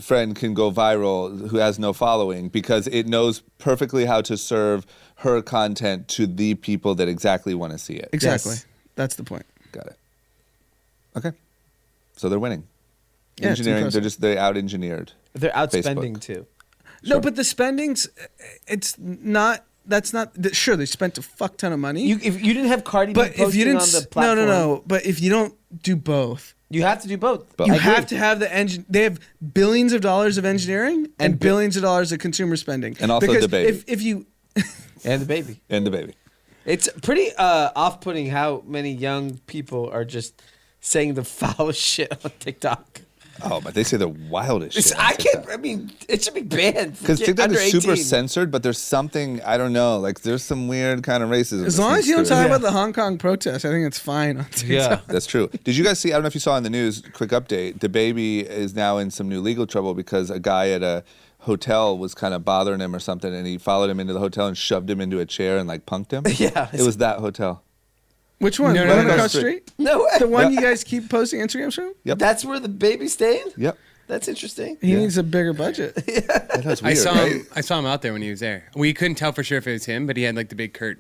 friend can go viral who has no following? Because it knows perfectly how to serve her content to the people that exactly want to see it. Exactly. Yes. That's the point. Got it. Okay. So they're winning. Yeah, Engineering, they out-engineered. They're outspending Facebook. too. No, but the spendings, sure, they spent a fuck ton of money. If you didn't have Cardi B but posting if you didn't, on the platform. No. But if you don't do both, you have to do both. you have to have the engine. They have billions of dollars of engineering and billions of dollars of consumer spending. And also the baby. If you and the baby. And the baby. It's pretty off-putting how many young people are just saying the foulest shit on TikTok. Oh, but they say the wildest shit. It should be banned. Because TikTok under is super 18. censored, but there's something, I don't know, like there's some weird kind of racism. As long as you don't talk about the Hong Kong protests, I think it's fine on TikTok. Yeah. That's true. Did you guys see, I don't know if you saw in the news, quick update, the baby is now in some new legal trouble because a guy at a hotel was kind of bothering him or something, and he followed him into the hotel and shoved him into a chair and like punked him. Yeah. It was that hotel. Which one? No, The one no, across the street. street? No way. The one you guys keep posting Instagrams from? Yep. That's where the baby's staying? Yep. That's interesting. He needs a bigger budget. That's weird, I saw right? him. I saw him out there when he was there. We couldn't tell for sure if it was him, but he had like the big Kurt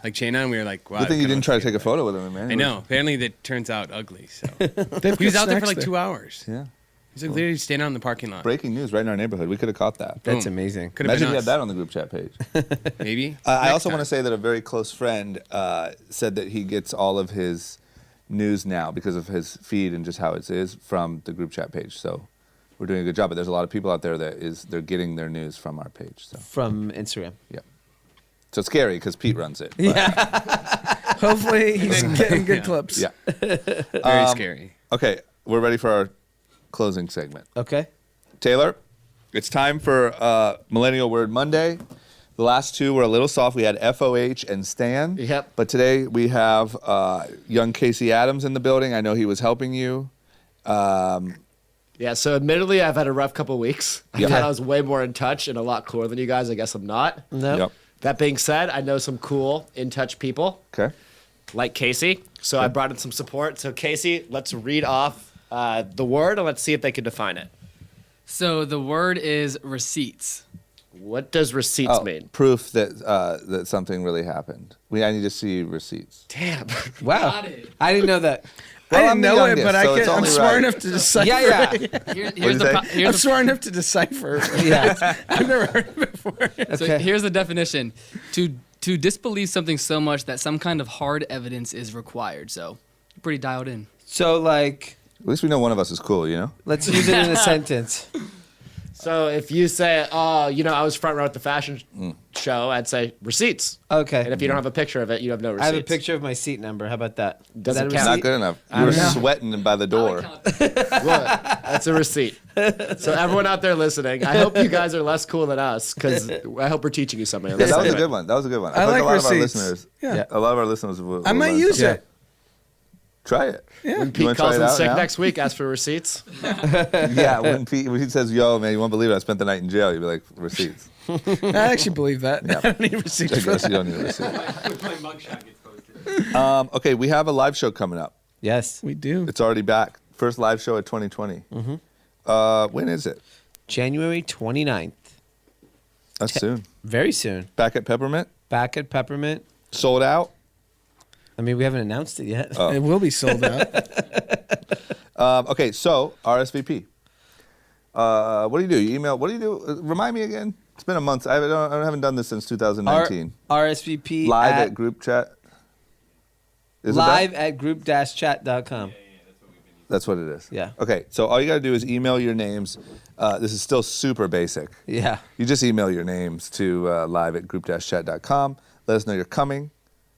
like chain on. We were like, wow. Good thing you kinda didn't try to looks take a good. photo with him, man. I know. Apparently, that turns out ugly. So They've he was got out there for snacks like 2 hours. Yeah. He's like literally standing on the parking lot. Breaking news right in our neighborhood. We could have caught that. That's Boom. amazing. Could have Imagine been we had us. that on the group chat page. Maybe. I Next also time. want to say that a very close friend said that he gets all of his news now because of his feed and just how it is from the group chat page. So we're doing a good job. But there's a lot of people out there they're getting their news from our page. So From Instagram. yeah. So it's scary because Pete runs it. but- Hopefully he's getting good Yeah. clips. Yeah. Very scary. Okay, we're ready for our closing segment. Okay. Taylor, it's time for Millennial Word Monday. The last two were a little soft. We had FOH and Stan. Yep. But today we have young Casey Adams in the building. I know he was helping you. Yeah, so admittedly, I've had a rough couple weeks. Yeah. I thought I was way more in touch and a lot cooler than you guys. I guess I'm not. No. Yep. That being said, I know some cool, in touch people Okay. like Casey. So I brought in some support. So, Casey, let's read off the word and let's see if they can define it. So the word is receipts. What does receipts mean? Proof that that something really happened. I need to see receipts. Damn. Wow. Got it. I didn't know that. Well, I I'm didn't the know youngest, it, but so it's I'm only smart right. enough to decipher. Yeah. Here's you the, say? pro- here's I'm the smart enough to decipher. Yeah. I've never heard it before. So Okay. here's the definition: to disbelieve something so much that some kind of hard evidence is required. So, pretty dialed in. So, like, At least we know one of us is cool, you know? let's use it in a sentence. So if you say, oh, I was front row at the fashion show, I'd say receipts. Okay. And if you don't have a picture of it, you have no receipts. I have a picture of my seat number. How about that? Doesn't Is that a count. Not receipt? good enough. You were sweating by the door. What? That's a receipt. So everyone out there listening, I hope you guys are less cool than us because I hope we're teaching you something. Yeah, that was a good one. That was a good one. I feel like a like lot of our receipts. listeners. Yeah. A lot of our listeners will. I might learn use something. it. Try it. Yeah. When You Pete wanna try calls it in out sick now? next week, ask for receipts. Yeah, when he says, "Yo, man, you won't believe it. I spent the night in jail." You'd be like, "Receipts." I actually believe that. Yeah. I don't need receipts I for guess that. you don't need a receipt. Okay, we have a live show coming up. Yes. We do. It's already back. First live show of 2020. When is it? January 29th. That's soon. Very soon. Back at Peppermint. Back at Peppermint. Sold out. I mean, we haven't announced it yet. Oh. It will be sold out. Okay, so RSVP. What do you do? You email. What do you do? Remind me again. It's been a month. I haven't done this since 2019. RSVP Live at group chat. Is it that? live at group-chat.com. That's what it is. Yeah. Okay, so all you got to do is email your names. This is still super basic. Yeah. You just email your names to live at group-chat.com. Let us know you're coming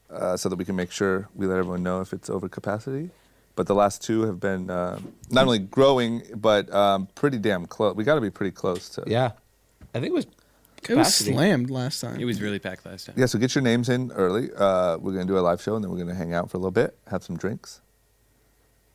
so that we can make sure we let everyone know if it's over capacity. But the last two have been not only growing, but pretty damn close. We got to be pretty close to. Yeah. I think it was It was capacity. slammed last time. It was really packed last time. Yeah, so get your names in early. We're going to do a live show, and then we're going to hang out for a little bit, have some drinks.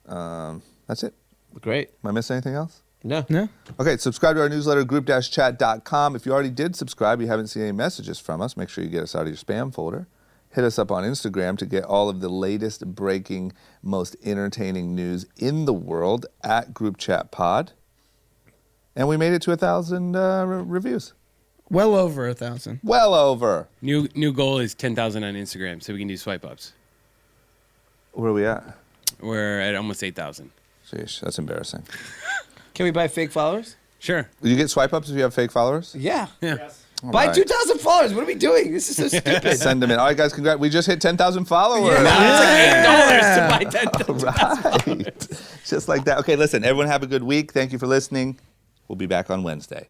That's it. Great. Am I missing anything else? No. No? Okay, subscribe to our newsletter, group-chat.com. If you already did subscribe, you haven't seen any messages from us, make sure you get us out of your spam folder. Hit us up on Instagram to get all of the latest breaking, most entertaining news in the world at Group Chat Pod. And we made it to 1,000 reviews. Well over 1,000. Well over. New goal is 10,000 on Instagram, so we can do swipe ups. Where are we at? We're at almost 8,000. Sheesh, that's embarrassing. Can we buy fake followers? Sure. You get swipe ups if you have fake followers? Yeah. Yeah. All Buy right. 2,000 followers. What are we doing? This is so stupid. Send them in. All right, guys, congrats. We just hit 10,000 followers. $8 to buy 10,000. Right. Just like that. Okay, listen, everyone have a good week. Thank you for listening. We'll be back on Wednesday.